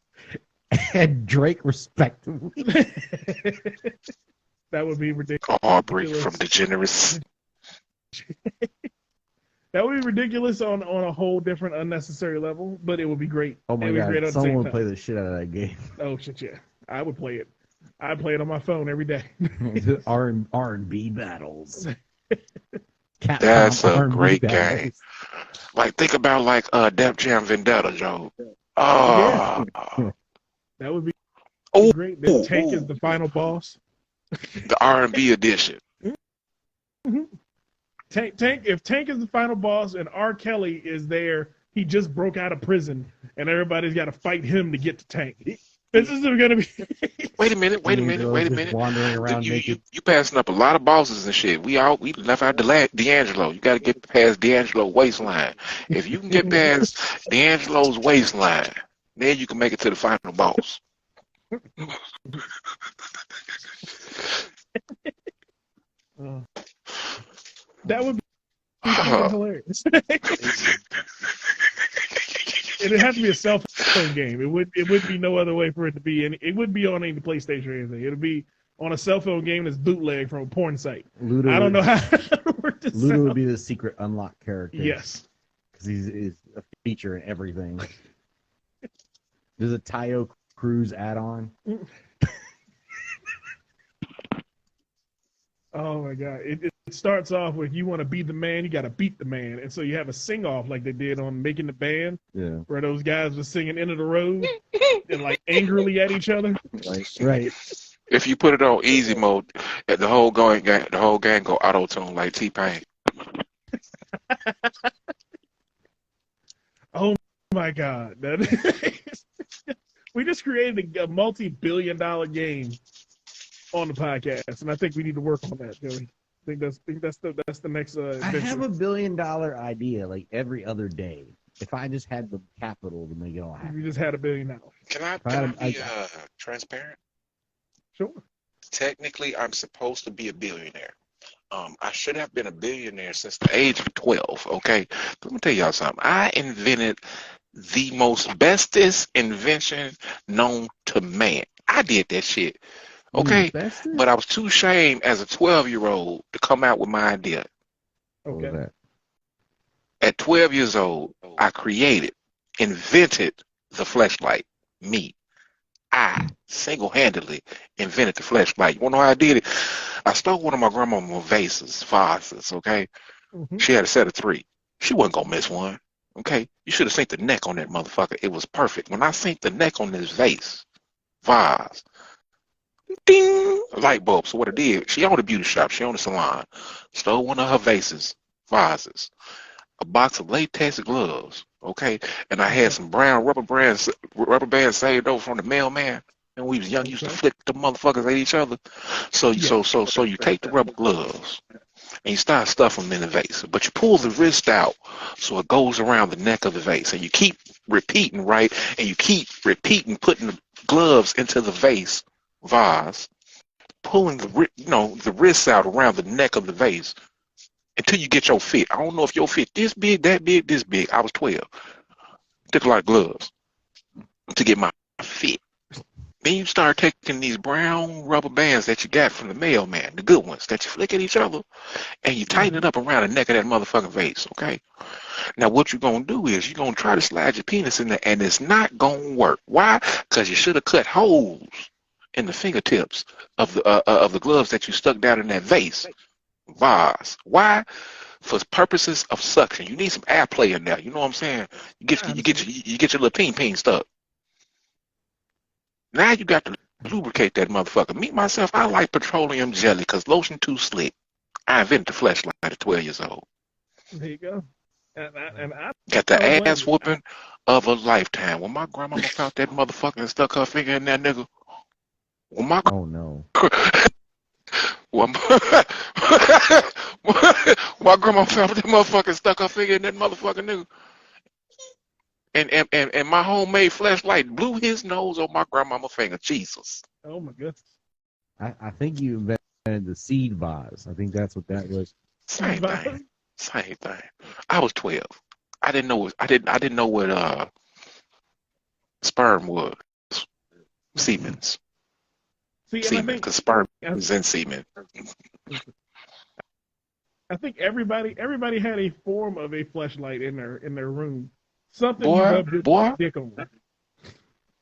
and Drake, respectively. That would be ridiculous. Aubrey from Degenerates. That would be ridiculous on a whole different unnecessary level, but it would be great. Oh my it would be great god, at the someone same would time. play the shit out of that game. Oh shit, yeah, I would play it. I play it on my phone every day. R&B battles. Capcom That's a R&B great battles. game. Like, think about like Def Jam Vendetta, Joe. Yeah. That would be Oh, great. Then Tank is the final boss. the R&B edition. Mm-hmm. If Tank is the final boss and R. Kelly is there, he just broke out of prison, and everybody's got to fight him to get to Tank. This is going to be. Wait a minute. Just wandering around naked. You passing up a lot of bosses and shit. We left out D'Angelo. You got to get past D'Angelo's waistline. If you can get past D'Angelo's waistline, then you can make it to the final boss. That would be fucking hilarious. It'd have to be a cell phone game. It would be no other way for it to be. It wouldn't be on any PlayStation or anything. It'd be on a cell phone game that's bootleg from a porn site. Ludo I don't know how to work this Ludo out. would be the secret unlock character. Yes. Because he's a feature in everything. There's a Tayo Cruz add-on. Oh my god! It starts off with you want to be the man, you got to beat the man, and so you have a sing off like they did on Making the Band, Yeah. where those guys were singing "End of the Road" and like angrily at each other. Right. If you put it on easy mode, the whole gang go auto tune like T-Pain. Oh my god! We just created a multi-billion-dollar game on the podcast, and I think we need to work on that, Joey. I think that's the next. I have $1 billion idea like every other day. If I just had the capital to make it all happen. We just had $1 billion. Can I be transparent? Sure. Technically, I'm supposed to be a billionaire. I should have been a billionaire since the age of 12, okay? But let me tell y'all something. I invented the most bestest invention known to man. I did that shit, okay? But I was too ashamed as a 12-year-old to come out with my idea. Okay. At 12 years old, I invented the fleshlight. Me. I single-handedly invented the fleshlight. You want to know how I did it? I stole one of my grandma's vases, okay? Mm-hmm. She had a set of 3. She wasn't going to miss one, okay? You should have seen the neck on that motherfucker. It was perfect. When I seen the neck on this vase, ding, light bulb. So what I did, she owned a beauty shop. She owned a salon. Stole one of her vases, a box of latex gloves, okay? And I had some brown rubber bands saved over from the mailman. And we was young, used to flick the motherfuckers at each other. So you take the rubber gloves and you start stuffing them in the vase. But you pull the wrist out so it goes around the neck of the vase. And you keep repeating, right? And you keep repeating, putting the gloves into the vase, pulling the wrists out around the neck of the vase until you get your fit. I don't know if your fit this big, that big, this big. I was 12. Took a lot of gloves to get my fit. Then you start taking these brown rubber bands that you got from the mailman, the good ones that you flick at each other, and you tighten it up around the neck of that motherfucking vase, okay? Now what you're going to do is you're going to try to slide your penis in there, and it's not going to work. Why? Because you should have cut holes in the fingertips of the gloves that you stuck down in that vase. Why? For purposes of suction. You need some airplay in there. You know what I'm saying? You get your little ping stuck. Now you got the lubricate that motherfucker. Me, myself, I like petroleum jelly because lotion too slick. I invented the fleshlight at 12 years old. There you go. And I Got the don't blame ass you. whooping of a lifetime. When my grandmama found that motherfucker and stuck her finger in that nigga, when my Oh no. when my, my grandma found that motherfucker and stuck her finger in that motherfucking nigga, and my homemade flashlight blew his nose on my grandmama finger. Jesus. Oh my goodness. I think you invented the seed vase. I think that's what that was. Same thing. Same thing. I was 12. I didn't know. I didn't know what sperm was. Siemens. See, Semen, because sperm is in semen. I think everybody had a form of a fleshlight in their room. Something you rubbed your dick on.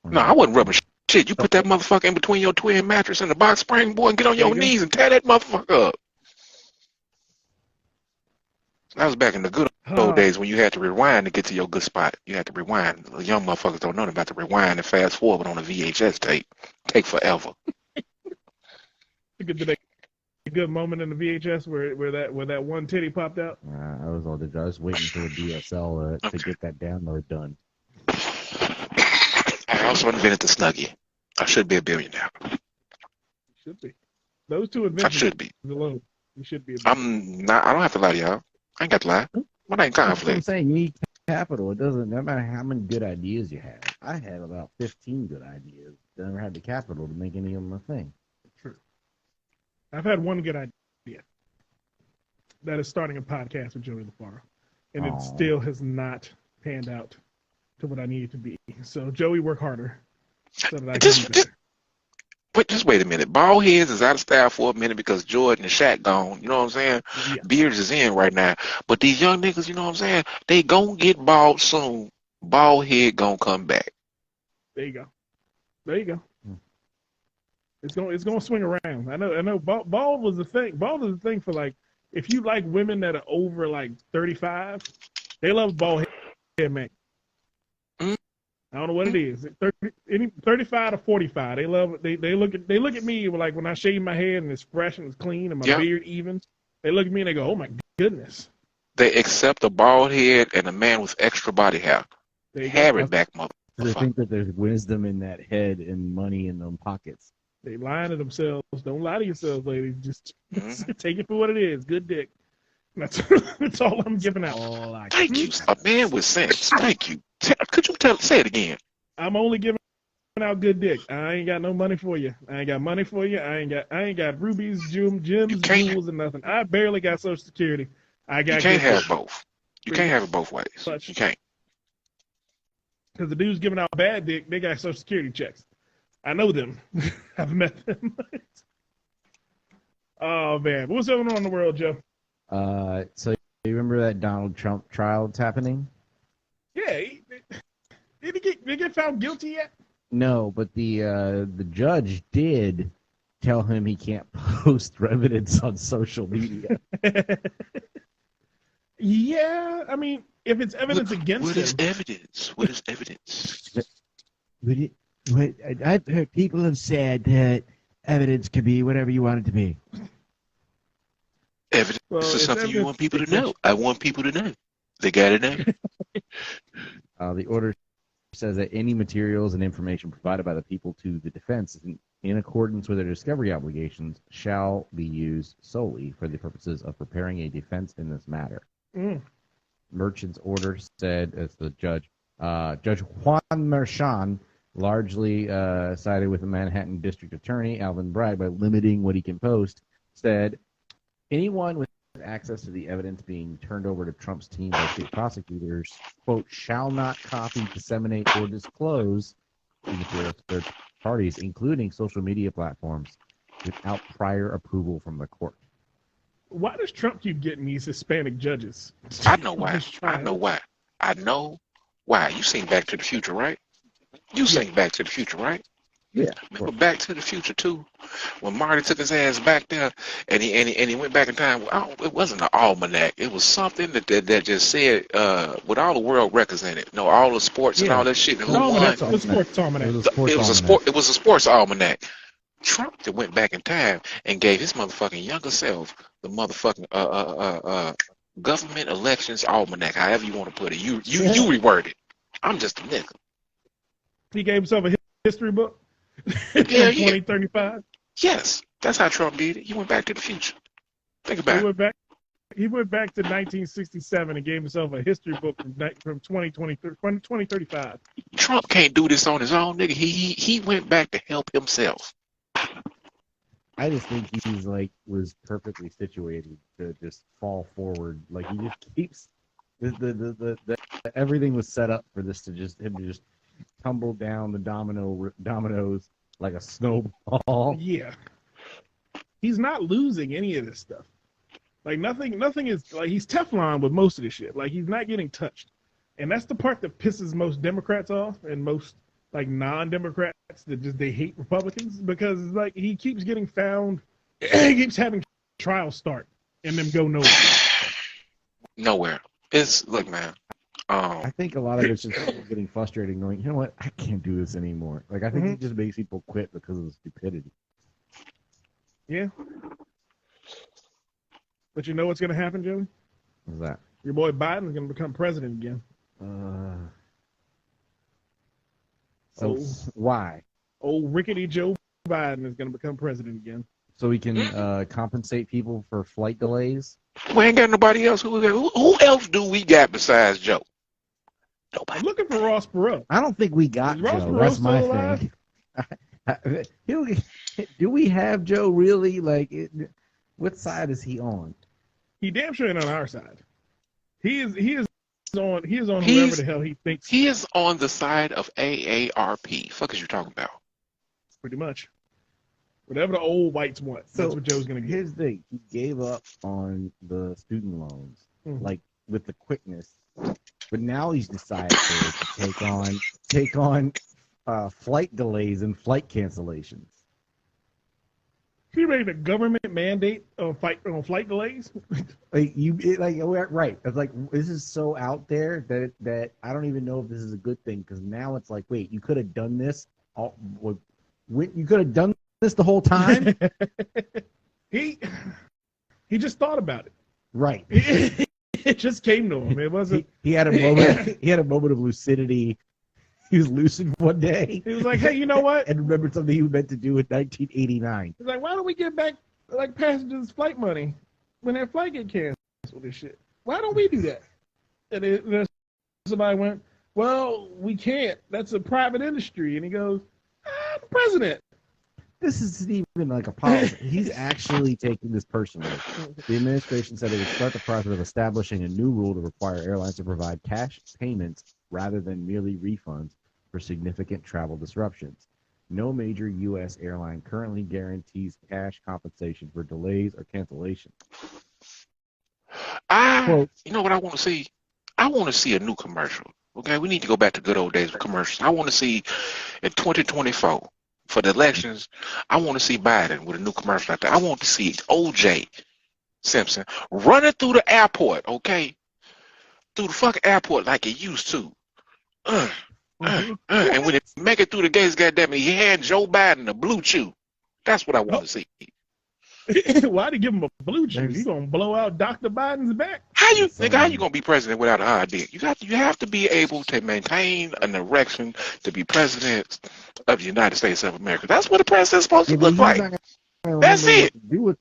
No, I wasn't rubbing shit. You put that motherfucker in between your twin mattress and the box spring, boy, and get on your knees and tear that motherfucker up. That was back in the good old days when you had to rewind to get to your good spot. You had to rewind. The young motherfuckers don't know about to rewind and fast forward on a VHS tape. Take forever. Did they a good moment in the VHS where that one titty popped out? I was waiting for the DSL to get that download done. I also invented the Snuggie. I should be a billionaire. You should be. Those two inventions. I should be. Alone, you should be. I'm not. I don't have to lie to y'all. I ain't got to lie. My name That's what I'm conflict. saying. You need capital. It doesn't matter how many good ideas you have. I had about 15 good ideas. Never had the capital to make any of them a thing. True. I've had one good idea. That is starting a podcast with Joey LaFaro. And it still has not panned out to what I need it to be. So, Joey, work harder. So that I can be better. But just wait a minute. Bald heads is out of style for a minute because Jordan and Shaq gone. You know what I'm saying? Yeah. Beards is in right now. But these young niggas, you know what I'm saying? They gonna get bald soon. Bald head gonna come back. There you go. There you go. It's gonna swing around. I know. Bald was the thing. Bald is the thing for like if you like women that are over like 35, they love bald head man. I don't know what it is. 35 to 45. They love it. They look at me like when I shave my head and it's fresh and it's clean and my beard even. They look at me and they go, "Oh my goodness." They accept a bald head and a man with extra body hair. Hair it back, motherfucker. They think that there's wisdom in that head and money in them pockets. They lying to themselves. Don't lie to yourselves, ladies. Just take it for what it is. Good dick. That's all I'm giving out. Thank you. A man with sense. Thank you. Could you say it again? I'm only giving out good dick. I ain't got no money for you. I ain't got money for you. I ain't got rubies, gems, jewels, and nothing. I barely got Social Security. You can't have both. You can't have it both ways. You can't. Because the dudes giving out bad dick, they got Social Security checks. I know them. I've met them. Oh man, what's going on in the world, Joe? So you remember that Donald Trump trial that's happening? Yeah. Did he get found guilty yet? No, but the judge did tell him he can't post evidence on social media. Yeah, I mean, if it's evidence against him. What is evidence? What is evidence? I've heard people have said that evidence can be whatever you want it to be. Evidence is something you want people to know. I want people to know. They got to know. The order says that any materials and information provided by the people to the defense in accordance with their discovery obligations shall be used solely for the purposes of preparing a defense in this matter. Merchant's order said, as the judge, Judge Juan Merchan, largely sided with the Manhattan District Attorney, Alvin Bragg, by limiting what he can post, said, anyone with access to the evidence being turned over to Trump's team by state prosecutors, quote, shall not copy, disseminate, or disclose these materials to third parties, including social media platforms, without prior approval from the court. Why does Trump keep getting these Hispanic judges? I know why. I know why. You seen Back to the Future, right? You seen Back to the Future, right? Yeah. Remember Back to the Future 2, when Marty took his ass back there, and he went back in time. It wasn't an almanac. It was something that just said with all the world records in it. No, all the sports and all that shit. And who won? Almanac, the sports almanac. It was a sports almanac. Trump that went back in time and gave his motherfucking younger self the motherfucking government elections almanac, however you want to put it. You reword it. I'm just a nigga. He gave himself a history book. Yeah, 2035. Yes, that's how Trump did it. He went back to the future. Think about it. He went back to 1967 and gave himself a history book from 2035. Trump can't do this on his own, nigga. He went back to help himself. I just think he's was perfectly situated to just fall forward. Like he just keeps the everything was set up for this to just tumble down the dominoes like a snowball. Yeah, he's not losing any of this stuff. Like nothing is like he's Teflon with most of this shit. Like he's not getting touched, and that's the part that pisses most Democrats off and most like non-Democrats that they hate Republicans because like he keeps getting found, he keeps having trials start and them go nowhere. Nowhere. Look, man. I think a lot of it's just getting frustrating, going, you know what, I can't do this anymore. Like I think it just makes people quit because of the stupidity. Yeah. But you know what's going to happen, Joey? What's that? Your boy Biden is going to become president again. Why? Old rickety Joe Biden is going to become president again. So we can compensate people for flight delays? We ain't got nobody else. Who else do we got besides Joe? Nobody. I'm looking for Ross Perot. I don't think we got Joe. That's my thing. Do we have Joe really? Like, what side is he on? He damn sure ain't on our side. He is on whoever the hell he thinks. He is on the side of AARP. Fuck is you talking about? Pretty much. Whatever the old whites want, that's what Joe's going to get. Here's the thing. He gave up on the student loans, like, with the quickness. But now he's decided to take on flight delays and flight cancellations. He made a government mandate on flight delays. Right? It's like this is so out there that I don't even know if this is a good thing because now it's like, wait, you could have done this. You could have done this the whole time. He just thought about it. Right. It just came to him. It wasn't. He had a moment. He had a moment of lucidity. He was lucid one day. He was like, "Hey, you know what?" And remembered something he was meant to do in 1989. He's like, "Why don't we get back like passengers' flight money when their flight get canceled and shit? Why don't we do that?" And somebody went, "Well, we can't. That's a private industry." And he goes, "I'm the president." This isn't even like a policy. He's actually taking this personally. The administration said it would start the process of establishing a new rule to require airlines to provide cash payments rather than merely refunds for significant travel disruptions. No major U.S. airline currently guarantees cash compensation for delays or cancellations. You know what I want to see? I want to see a new commercial. Okay, we need to go back to good old days of commercials. I want to see in 2024 for the elections. I want to see Biden with a new commercial out there. I want to see O.J. Simpson running through the airport. Okay, through the fucking airport like he used to. And when it make it through the gates, goddamn it, he had Joe Biden a blue chew. That's what I want to see. Why'd he give him a blue chew? He gonna blow out Dr. Biden's back. How you gonna be president without an ID? You have to be able to maintain an erection to be president of the United States of America. That's what a president's supposed to look like. That's it. You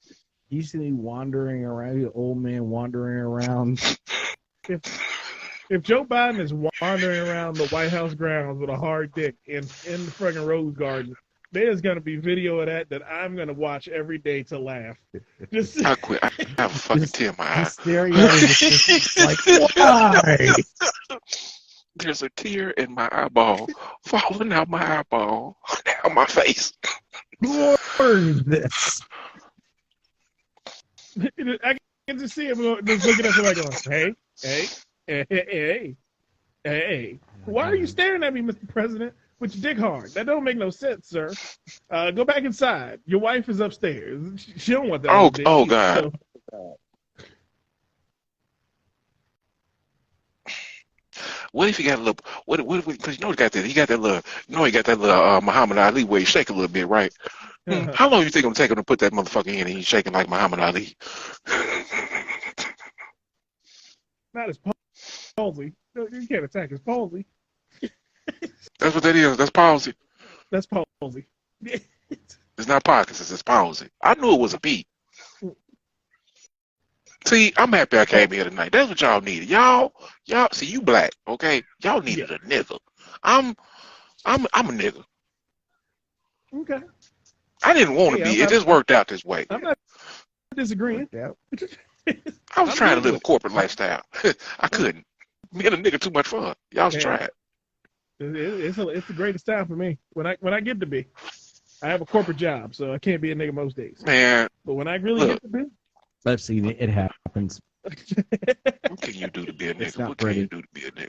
see me wandering around, the old man wandering around. If Joe Biden is wandering around the White House grounds with a hard dick in the friggin' Rose Garden, there's gonna be video of that I'm gonna watch every day to laugh. I quit. I have a fucking tear in my eye. Staring at his like, why? There's a tear in my eyeball falling out my eyeball down my face. Who ordered this? I can just see him just looking at me like, hey. Why are you staring at me, Mr. President? with your dick hard. That don't make no sense, sir. Go back inside. Your wife is upstairs. She don't want that. Oh, dick. oh God. So, What if he got a little? What if? Because you know he got that. He got that little. You know he got that little Muhammad Ali where he shake a little bit, right? How long you think it'll take him to put that motherfucker in and he's shaking like Muhammad Ali? not his palsy. No, you can't attack his palsy. That's what that is. That's palsy. That's palsy. It's not Parkinson's. It's palsy. I knew it was a P. See, I'm happy I came here tonight. That's what y'all needed. Y'all. See, you black, okay? Y'all needed a nigga. I'm a nigga. Okay. I didn't want to be. It just worked out this way. I'm not disagreeing. I was trying to live a corporate lifestyle. I couldn't. Being a nigga too much fun. Y'all should try it. It's the greatest time for me when I get to be. I have a corporate job, so I can't be a nigga most days. Man, but when I really get to be, I've seen it. It happens. What can you do to be a nigga? What can you do to be a nigga?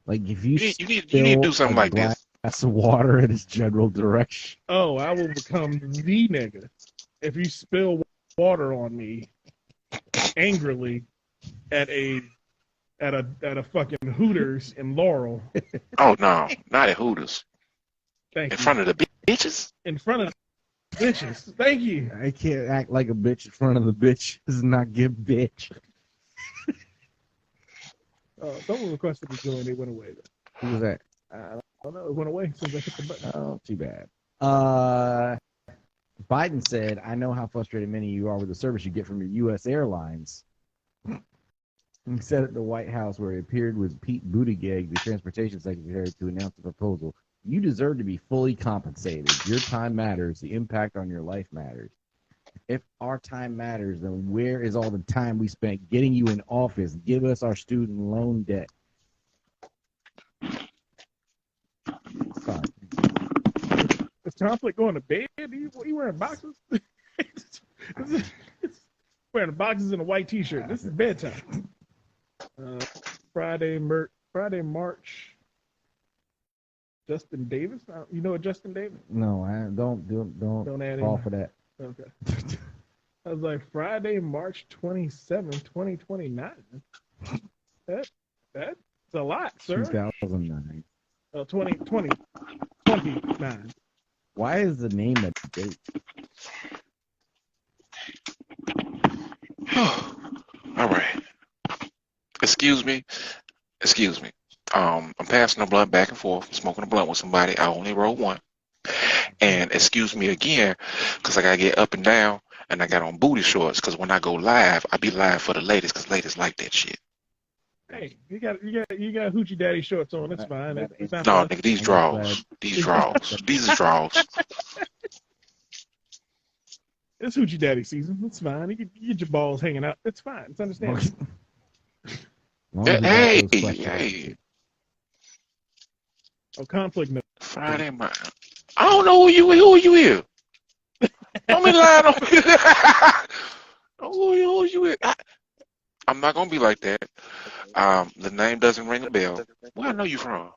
Like if you need to do something like this. Glass of water in its general direction. Oh, I will become the nigga if you spill water on me angrily at a fucking Hooters in Laurel. Oh no, not at Hooters. Thank you. In front of the bitches? In front of the bitches. Thank you. I can't act like a bitch in front of the bitches and not give bitch. Someone requested to join. They went away. Who was that? I don't know. It went away since I hit the button. Oh, too bad. Biden said, I know how frustrated many of you are with the service you get from your U.S. airlines. He said at the White House, where he appeared with Pete Buttigieg, the transportation secretary, to announce the proposal. You deserve to be fully compensated. Your time matters. The impact on your life matters. If our time matters, then where is all the time we spent getting you in office? Give us our student loan debt. Sorry. Is Conflict going to bed? Are you wearing boxes? Wearing boxes and a white T-shirt. This is bedtime. Friday, March. Justin Davis. You know what Justin Davis? No, I don't add fall for that. Okay. I was like Friday, March 27, 2029. That's a lot, sir. 2009. 29. Why is the name a date? All right. Excuse me. I'm passing a blunt back and forth, smoking a blunt with somebody. I only roll one. And excuse me again, because I got to get up and down, and I got on booty shorts, because when I go live, I be live for the ladies, because ladies like that shit. Hey, you got hoochie daddy shorts on. It's fine. It's not no, fun. nigga, these draws. These are draws. It's hoochie daddy season. It's fine. You get your balls hanging out. It's fine. It's understandable. Hey. Oh, Conflict no. Friday, I don't know who you is. Don't be lying on me. Who you is. I'm not gonna be like that. The name doesn't ring a bell. Where I know you from?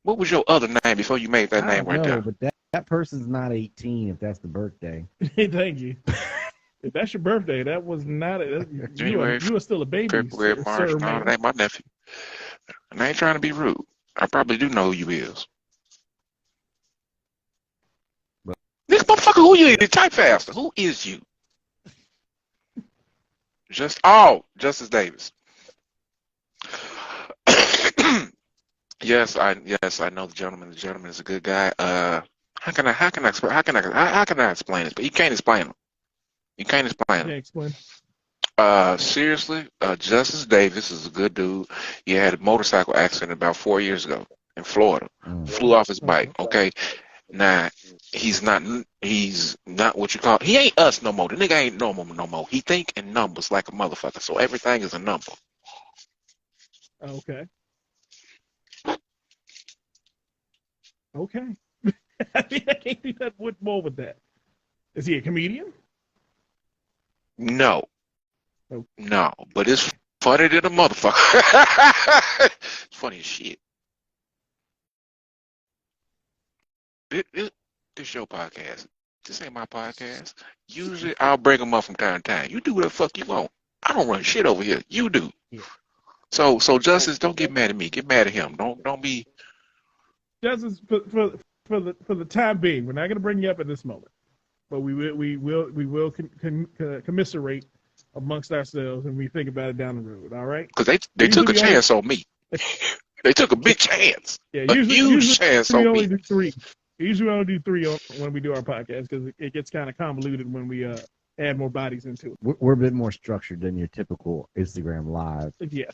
What was your other name before you made that name right there? But that person's not 18 if that's the birthday. Thank you. If that's your birthday, that was not you are still a baby. February, March. No, that ain't my nephew. And I ain't trying to be rude. I probably do know who you is. This motherfucker, who you is? Type faster. Who is you? Justice Davis. Yes, I know the gentleman. The gentleman is a good guy. How can I explain this? But you can't explain him. You can't explain him. Can't explain. Seriously, Justice Davis is a good dude. He had a motorcycle accident about 4 years ago in Florida. Flew off his bike. Okay, now he's not what you call. He ain't us no more. The nigga ain't normal no more. He think in numbers like a motherfucker. So everything is a number. Okay. I can't do that. What more with that? Is he a comedian? No. Oh. No, but his funny than a motherfucker. It's funny as shit. This your podcast. This ain't my podcast. Usually I'll bring them up from time to time. You do what the fuck you want. I don't run shit over here. You do. Yeah. So Justice, don't get mad at me. Get mad at him. Don't be. Justice, for the time being, we're not going to bring you up at this moment, but we will commiserate amongst ourselves and we think about it down the road. All right? Because they took a chance on me. They took a big chance. Yeah, a huge chance on me. Usually we only do three when we do our podcast because it gets kind of convoluted when we add more bodies into it. We're a bit more structured than your typical Instagram live. Yeah.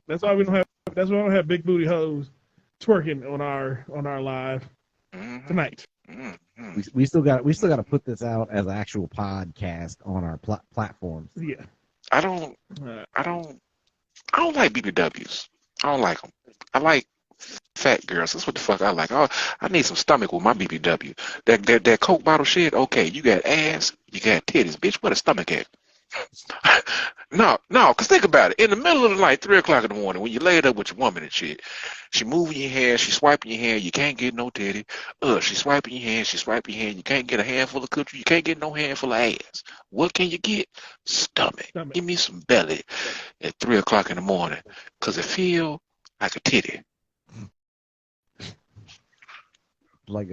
That's why we don't have big booty hoes twerking on our live tonight. Mm-hmm. We still got to put this out as an actual podcast on our platforms. Yeah. I don't like BBWs. I don't like them. I like fat girls. That's what the fuck I like. Oh, I need some stomach with my BBW. That Coke bottle shit. Okay, you got ass, you got titties, bitch. Where the stomach at? No, cause think about it. In the middle of the night, 3 o'clock in the morning, when you laid up with your woman and shit, she moving your hair, she swiping your hair, you can't get no titty. She swiping your hair, you can't get a handful of coochie, you can't get no handful of ass. What can you get? Stomach. Give me some belly at 3 o'clock in the morning, cause it feel like a titty. Like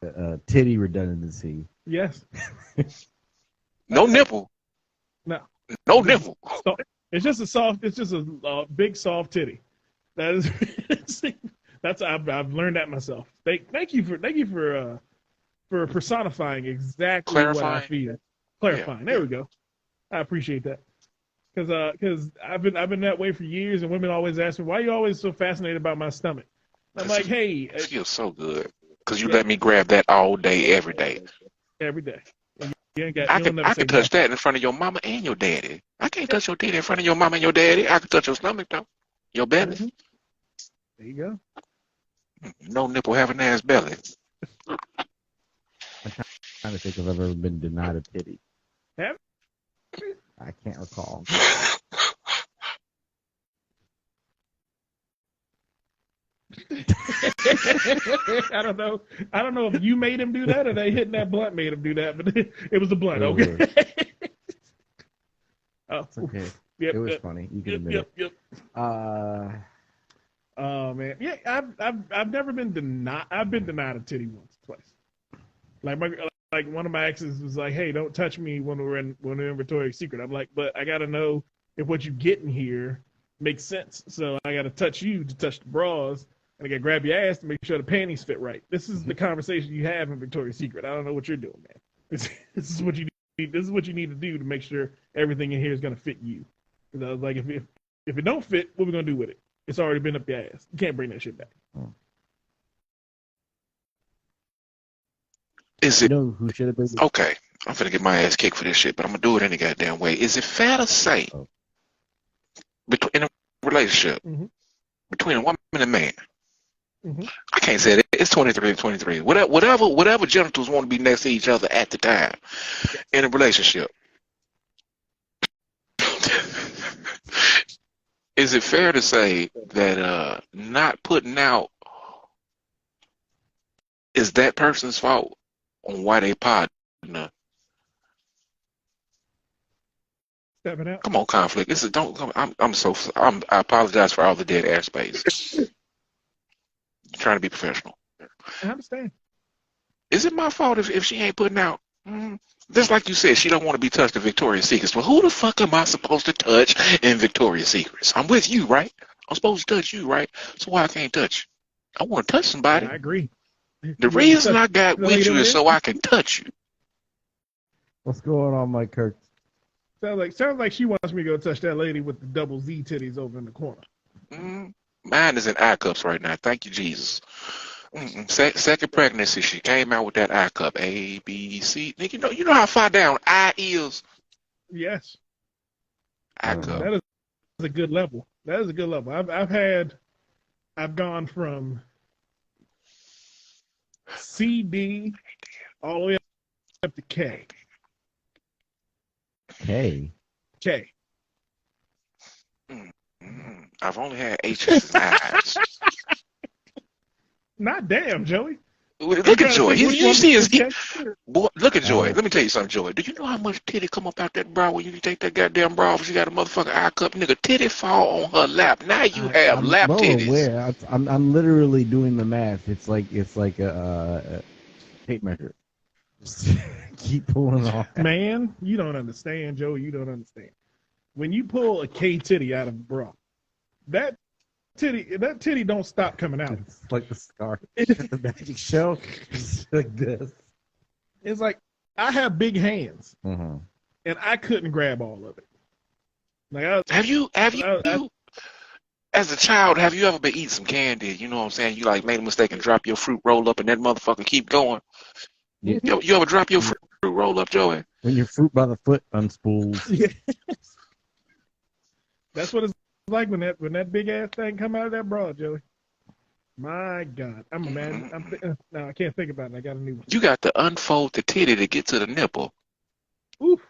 a titty redundancy. Yes. No nipple. No nipple. So it's just a big soft titty. That is I've learned that myself. Thank you for personifying exactly what I feel. Clarifying. Yeah. There we go. I appreciate that. Because I've been that way for years, and women always ask me, why are you always so fascinated about my stomach? I'm like, hey, it feels so good because you let me grab that all day, every day. Every day. I can touch that in front of your mama and your daddy. I can't touch your titty in front of your mama and your daddy. I can touch your stomach though, your belly. Mm-hmm. There you go. No nipple having ass belly. I'm trying to think if I've ever been denied a titty. Have you? I can't recall. I don't know if you made him do that or they hitting that blunt made him do that, but it was the blunt. Okay. It's okay. It was funny. You can admit it. Oh man, yeah. I've never been denied. I've been denied a titty once, twice. Like one of my exes was like, "Hey, don't touch me when we're in Victoria's Secret." I'm like, "But I gotta know if what you get in here makes sense. So I gotta touch you to touch the bras." And I gotta grab your ass to make sure the panties fit right. This is the conversation you have in Victoria's Secret. I don't know what you're doing, man. This is what you need. This is what you need to do to make sure everything in here is gonna fit you. Because I was like, if it don't fit, what are we gonna do with it? It's already been up your ass. You can't bring that shit back. Is it? You know who should have been? Okay, I'm finna get my ass kicked for this shit, but I'm gonna do it any goddamn way. Is it fair to say, in a relationship between a woman and a man? I can't say it. It's 23 and 23. Whatever genitals want to be next to each other at the time in a relationship. Is it fair to say that not putting out is that person's fault on why they partner? Stepping out. Come on, conflict. I apologize for all the dead airspace. Trying to be professional. I understand. Is it my fault if she ain't putting out? Just like you said, she don't want to be touched in Victoria's Secrets. Well, who the fuck am I supposed to touch in Victoria's Secrets? I'm with you, right? I'm supposed to touch you, right? So why I can't touch you? I want to touch somebody. I agree. The reason I got with you is so I can touch you. What's going on, Mike Kirk? Sounds like she wants me to go touch that lady with the double Z titties over in the corner. Mine is in eye cups right now. Thank you, Jesus. Second pregnancy, she came out with that eye cup. A, B, C. You know how far down I is? Yes. Eye cup. That is a good level. I've gone from C, D, all the way up to K. K. I've only had H's and I's. Not damn, Joey. Look at Joy. You see his boy. Look at Joy. Oh. Let me tell you something, Joy. Do you know how much titty come up out that bra when you take that goddamn bra off? She got a motherfucking eye cup, nigga. Titty fall on her lap. Now you have I'm lap well titties. aware. I'm literally doing the math. It's like a tape measure. Just keep pulling off. Man, you don't understand, Joey. You don't understand. When you pull a K titty out of a bra, that titty don't stop coming out. It's like the scar. The magic show. It's like this. It's like I have big hands, Mm-hmm. and I couldn't grab all of it. Like Have you as a child, have you ever been eating some candy? You know what I'm saying? You like made a mistake and drop your fruit roll up and that motherfucker keep going. Yeah. You ever drop your fruit roll up, Joey? When your fruit by the foot unspools. Yeah. That's what it's like when that big ass thing come out of that bra, Joey. My God, I'm a man. No, I can't think about it. I got a new one. You got to unfold the titty to get to the nipple. Oof.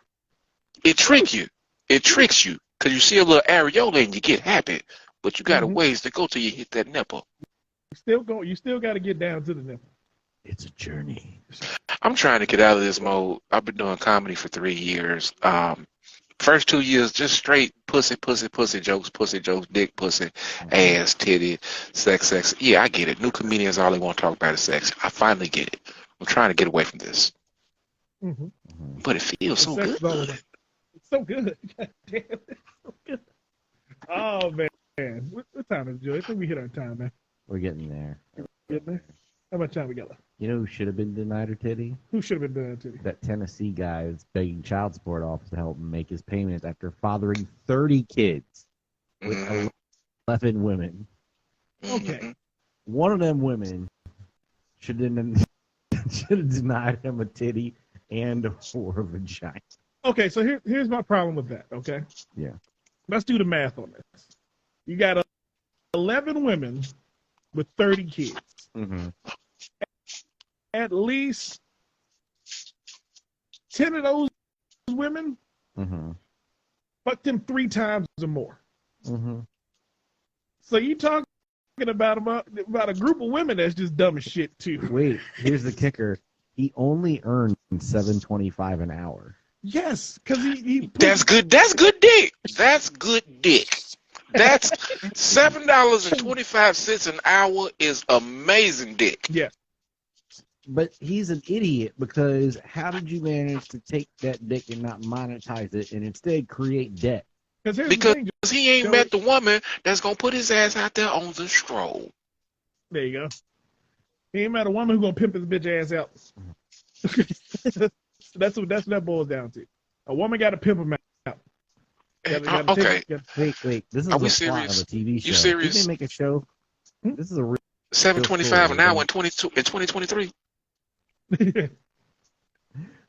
It tricks you. It tricks you because you see a little areola and you get happy, but you got a ways to go till you hit that nipple. You still got to get down to the nipple. It's a journey. I'm trying to get out of this mode. I've been doing comedy for 3 years. First 2 years, just straight pussy jokes, dick, pussy, ass, titty, sex. Yeah, I get it. New comedians, all they want to talk about is sex. I finally get it. I'm trying to get away from this. Mm-hmm. But it feels so Sex is all good. of it. It's so good. God damn, it's so good. Oh, man. What time is it, Joey? I think we hit our time, man. We're getting there. Getting there? How much time we got left? You know who should have been denied her titty? Who should have been doing that to you? That Tennessee guy that's begging child support office to help him make his payments after fathering 30 kids with 11 women. Okay. One of them women should have denied him a titty and or a vagina. Okay, so here's my problem with that, okay? Yeah. Let's do the math on this. You got 11 women with 30 kids. Mm-hmm. At least 10 of those women fucked him 3 times or more. Mm-hmm. So you talking about a group of women that's just dumb as shit too. Wait, here's the kicker. He only earned $7.25 an hour. Yes, because he That's good. That's good dick. That's good dick. That's $7.25 an hour is amazing dick. Yeah. But he's an idiot because how did you manage to take that dick and not monetize it and instead create debt? Because he ain't met the woman that's going to put his ass out there on the stroll. There you go. He ain't met a woman who's going to pimp his bitch ass out. That's what that boils down to. A woman got to pimp him out. Okay. Wait. This is Are we the plot of a serious? TV show. You serious? Did they make a show? This is a real $7.25 an hour in 2023.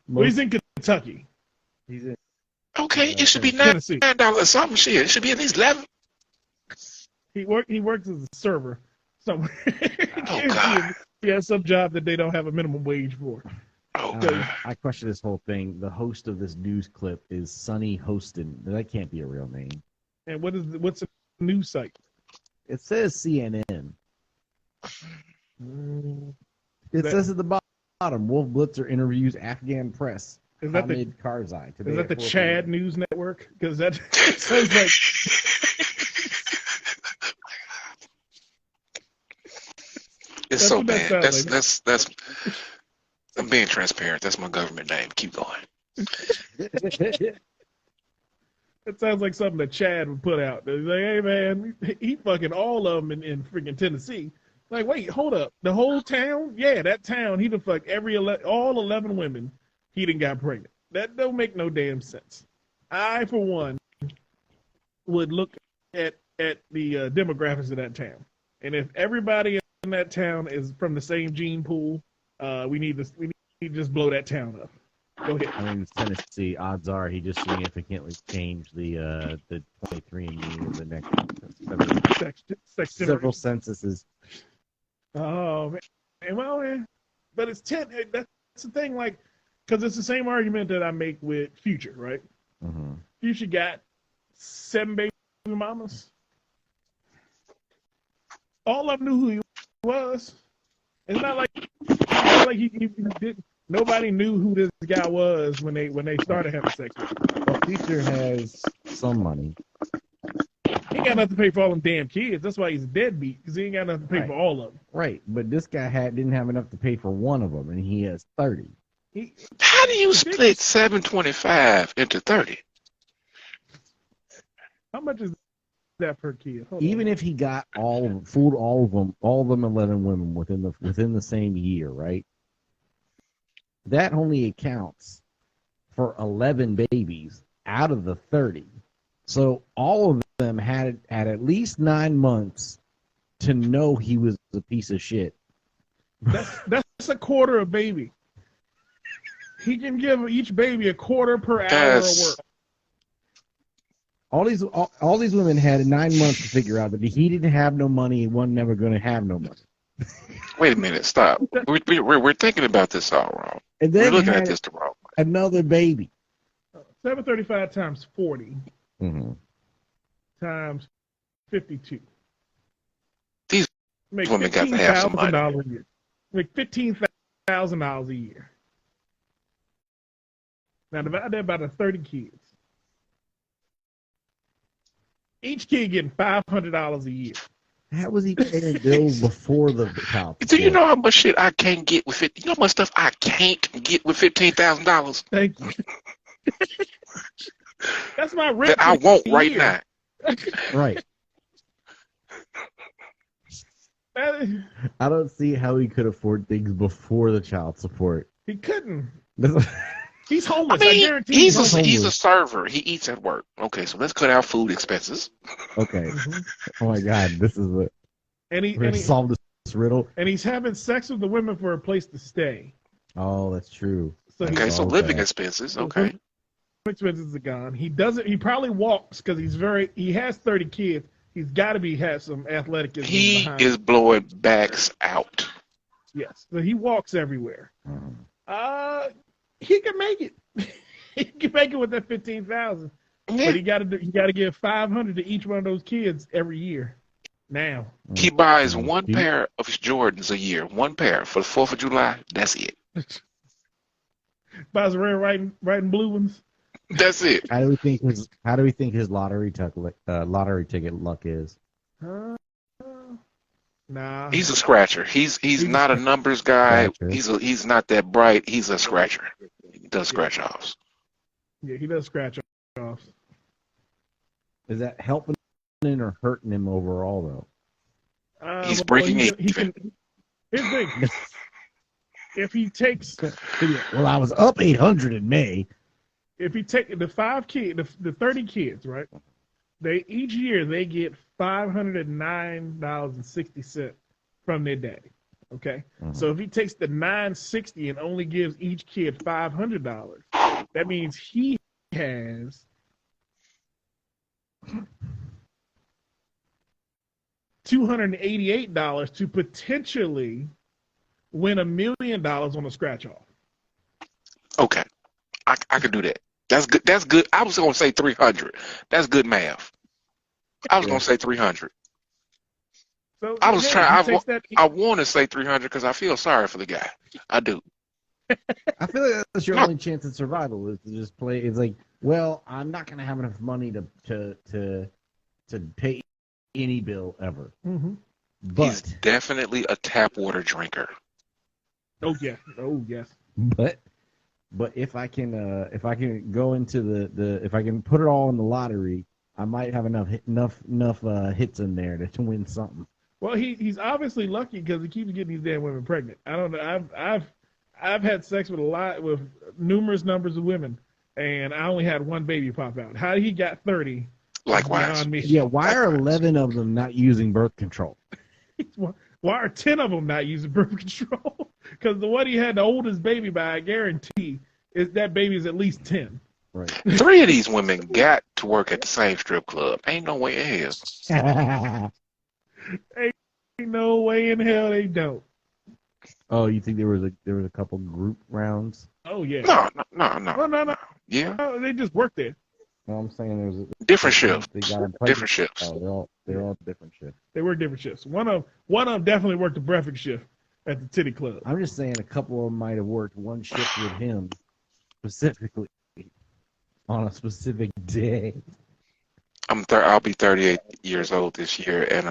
Well, he's in Kentucky. He's in. Okay, it should be Tennessee. $9 something. Shit, it should be at least 11. He works as a server somewhere. Oh God. He has some job that they don't have a minimum wage for. Oh God. I question this whole thing. The host of this news clip is Sonny Hostin. That can't be a real name. And what's the news site? It says CNN. It says at the bottom, Wolf Blitzer interviews Afghan press. Is that Hamid Karzai. Is that the Chad News Network? Because that sounds like. It's so bad. That's I'm being transparent. That's my government name. Keep going. It sounds like something that Chad would put out. He's like, hey man, he fucking all of them in freaking Tennessee. Like, wait, hold up. The whole town? Yeah, that town. He done fucked all 11 women. He done got pregnant. That don't make no damn sense. I, for one, would look at the demographics of that town, and if everybody in that town is from the same gene pool, we need to just blow that town up. Go ahead. I mean, it's Tennessee. Odds are he just significantly changed the 23andMe of the next several censuses. Oh man, well, man, but it's 10. That's the thing, like, because it's the same argument that I make with Future, right? Mm-hmm. Future got 7 mamas. All of them knew who he was. It's not like he did. Nobody knew who this guy was when they started having sex with him. Well, Future has some money. He ain't got nothing to pay for all them damn kids. That's why he's a deadbeat, because he ain't got nothing to pay for all of them. Right, but this guy didn't have enough to pay for one of them, and he has 30. How do you split 725 into 30? How much is that per kid? Even if he got all of them 11 women within the same year, right? That only accounts for 11 babies out of the 30. So all of them had at least 9 months to know he was a piece of shit. That's a quarter a baby. He can give each baby a quarter per hour of work. All these women had 9 months to figure out that he didn't have no money and wasn't never going to have no money. Wait a minute, stop. We're thinking about this all wrong. And then we're looking at this the wrong way. Another baby. 735 times 40 Mm-hmm. times 52. These make women got to have some money. $15,000 a year. Make $15,000 a year. Now divide that by the 30 kids. Each kid getting $500 a year. How was he paying bills before the child? Do you know how much shit I can't get with $50? You know how much stuff I can't get with $15,000? Thank you. That's my rent. That I want right now. Right. I don't see how he could afford things before the child support. He couldn't. He's homeless. I mean, I guarantee he's homeless. a server. He eats at work. Okay, so let's cut out food expenses. Okay. Oh my God, this is what. And he solve this riddle. And he's having sex with the women for a place to stay. Oh, that's true. So living expenses. Okay. Expenses are gone. He doesn't. He probably walks because he has 30 kids. He's got to have some athleticism. He is blowing backs out. Yes, so he walks everywhere. He can make it. He can make it with that 15,000. Yeah. But he got to give 500 to each one of those kids every year. Now he buys one pair of Jordans a year. One pair for the 4th of July. That's it. Buys red, white, and blue ones. That's it. How do we think his lottery ticket luck is? Nah. He's a scratcher. He's not a numbers guy. He's not that bright. He's a scratcher. He does scratch offs. Yeah, he does scratch offs. Is that helping or hurting him overall though? He's breaking even. Here's the thing. If he takes well, I was up 800 in May. If you take the 30 kids, right? Each year they get $509.60 from their daddy. Okay, so if he takes the $960 and only gives each kid $500, that means he has $288 to potentially win $1 million on a scratch off. Okay, I could do that. That's good. That's good. I was gonna say 300. That's good math. I was gonna say 300. So I was trying. I want to say 300 because I feel sorry for the guy. I do. I feel like that's your only chance at survival is to just play. It's like, well, I'm not gonna have enough money to pay any bill ever. Mm-hmm. But he's definitely a tap water drinker. Oh yeah. Oh yes. But if I can go into if I can put it all in the lottery, I might have enough hits in there to win something. Well, he's obviously lucky because he keeps getting these damn women pregnant. I don't know. I've had sex with numerous numbers of women, and I only had one baby pop out. How he got 30? Likewise. Yeah. Why are 11 of them not using birth control? Why are 10 of them not using birth control? Because the one he had the oldest baby by, I guarantee, is that baby is at least 10. Right. 3 of these women got to work at the same strip club. Ain't no way in hell. Ain't no way in hell they don't. Oh, you think there was a couple group rounds? Oh yeah. No. No. Yeah. No, they just work there. No, I'm saying there's Different shifts. They got them Different shifts. Oh, they're all different shifts. They work different shifts. One of them definitely worked the breakfast shift at the Titty Club. I'm just saying a couple of them might have worked one shift with him specifically on a specific day. I'll be 38 years old this year, and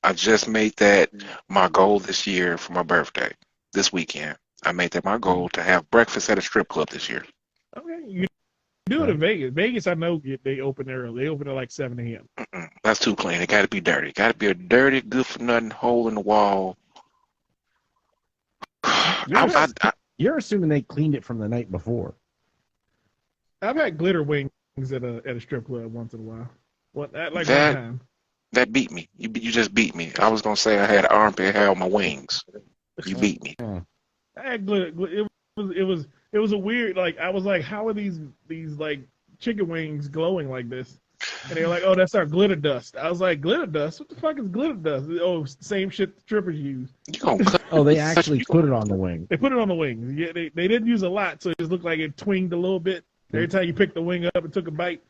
I just made that my goal this year for my birthday. This weekend, I made that my goal to have breakfast at a strip club this year. Okay, you do it in Vegas. Vegas, I know they open early. They open at like 7 a.m. That's too clean. It got to be dirty. Got to be a dirty, good for nothing hole in the wall. You're assuming they cleaned it from the night before. I've had glitter wings at a strip club once in a while. One That- time. That beat me. You just beat me. I was gonna say I had armpit hair on my wings. You beat me. I had glitter. It was a weird, like, I was like, how are these like chicken wings glowing like this? And they were like, oh, that's our glitter dust. I was like, glitter dust? What the fuck is glitter dust? Oh, same shit the strippers use. You gonna cut? Oh, they actually put it on the wing. They put it on the wings. Yeah, they didn't use a lot, so it just looked like it twinged a little bit. Every time you picked the wing up and took a bite.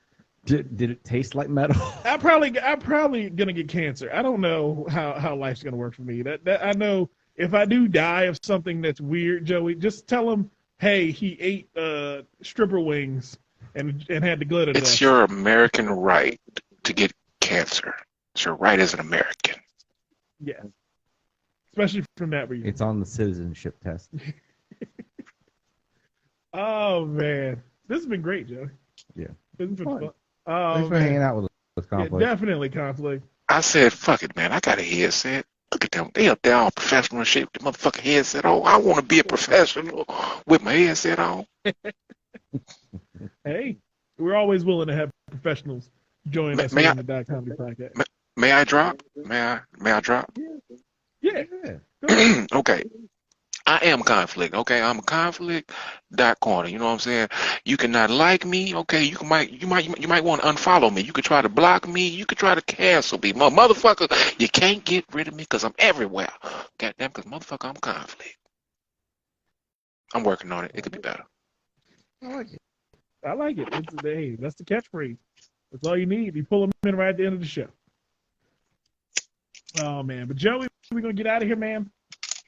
Did it taste like metal? I'm probably gonna get cancer. I don't know how life's gonna work for me. That I know if I do die of something that's weird, Joey, just tell him, hey, he ate stripper wings and had the glitter dust. It's your American right to get cancer. It's your right as an American. Yeah. Especially from that reason. It's on the citizenship test. Oh man. This has been great, Joey. Yeah. This has been Fun. fun. Oh, Thanks for man. hanging out with us, Yeah, Conflict. definitely conflict. I said, fuck it, man. I got a headset. Look at them. They up there all professional and shit with the motherfucking headset on. I want to be a professional with my headset on. Hey, we're always willing to have professionals join us May here I- on the Dot Comedy Podcast. May I drop? May I drop? Yeah. Okay. I am conflict. Okay, I'm a conflict. Corner. You know what I'm saying? You cannot like me. Okay, you might want to unfollow me. You could try to block me. You could try to cancel me. Motherfucker, you can't get rid of me because I'm everywhere. Goddamn, because motherfucker, I'm conflict. I'm working on it. It could be better. I like it. Hey, that's the catchphrase. That's all you need. You pull them in right at the end of the show. Oh man, but Joey, we're gonna get out of here, man.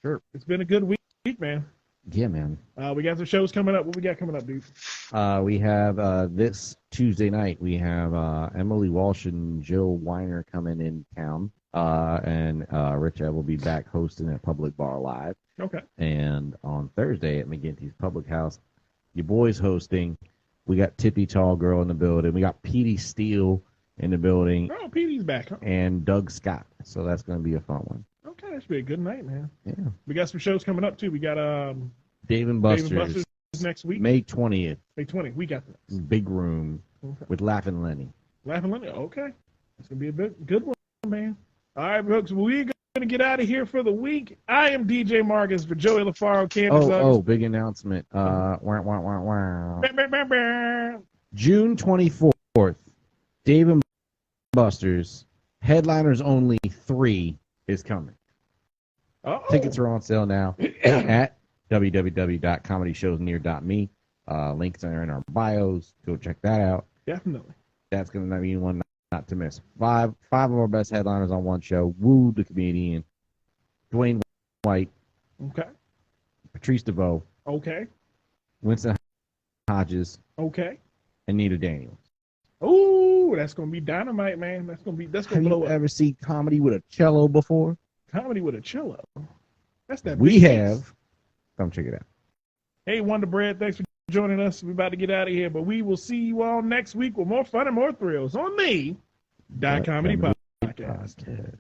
Sure. It's been a good week, man. Yeah, man. We got some shows coming up. What we got coming up, dude? We have this Tuesday night, we have Emily Walsh and Jill Weiner coming in town. And Rich Ed will be back hosting at Public Bar Live. Okay. And on Thursday at McGinty's Public House, your boys hosting. We got Tippy Tall Girl in the building. We got Petey Steele in the building. Oh, Petey's back, huh? And Doug Scott. So that's going to be a fun one. Okay, that should be a good night, man. Yeah. We got some shows coming up too. We got Dave and Dave Buster's, and Buster's next week. May 20th. May 20th. We got that. Big room Okay. with Laughing Lenny. Laughing Lenny. Okay. It's going to be a good one, man. All right, folks. We're going to get out of here for the week. I am DJ Marcus for Joey LaFaro, Candace August. Big announcement. Wow. Bah, bah, bah, bah. June 24th, Dave and Buster's, Headliners Only 3 is coming. Oh. Tickets are on sale now at www.comedyshowsnear.me. Links are in our bios. Go check that out. Definitely. That's going to be one not to miss. Five of our best headliners on one show. Woo, the comedian. Dwayne White. Okay. Patrice DeVoe. Okay. Winston Hodges. Okay. And Nita Daniels. Ooh, that's going to be dynamite, man. That's going to Have blow you up. ever seen comedy with a cello before? Comedy with a cello. That's that. We big bass. have. Come check it out. Hey, Wonder Bread, thanks for joining us. We're about to get out of here, but we will see you all next week with more fun and more thrills on the Dot Comedy Podcast.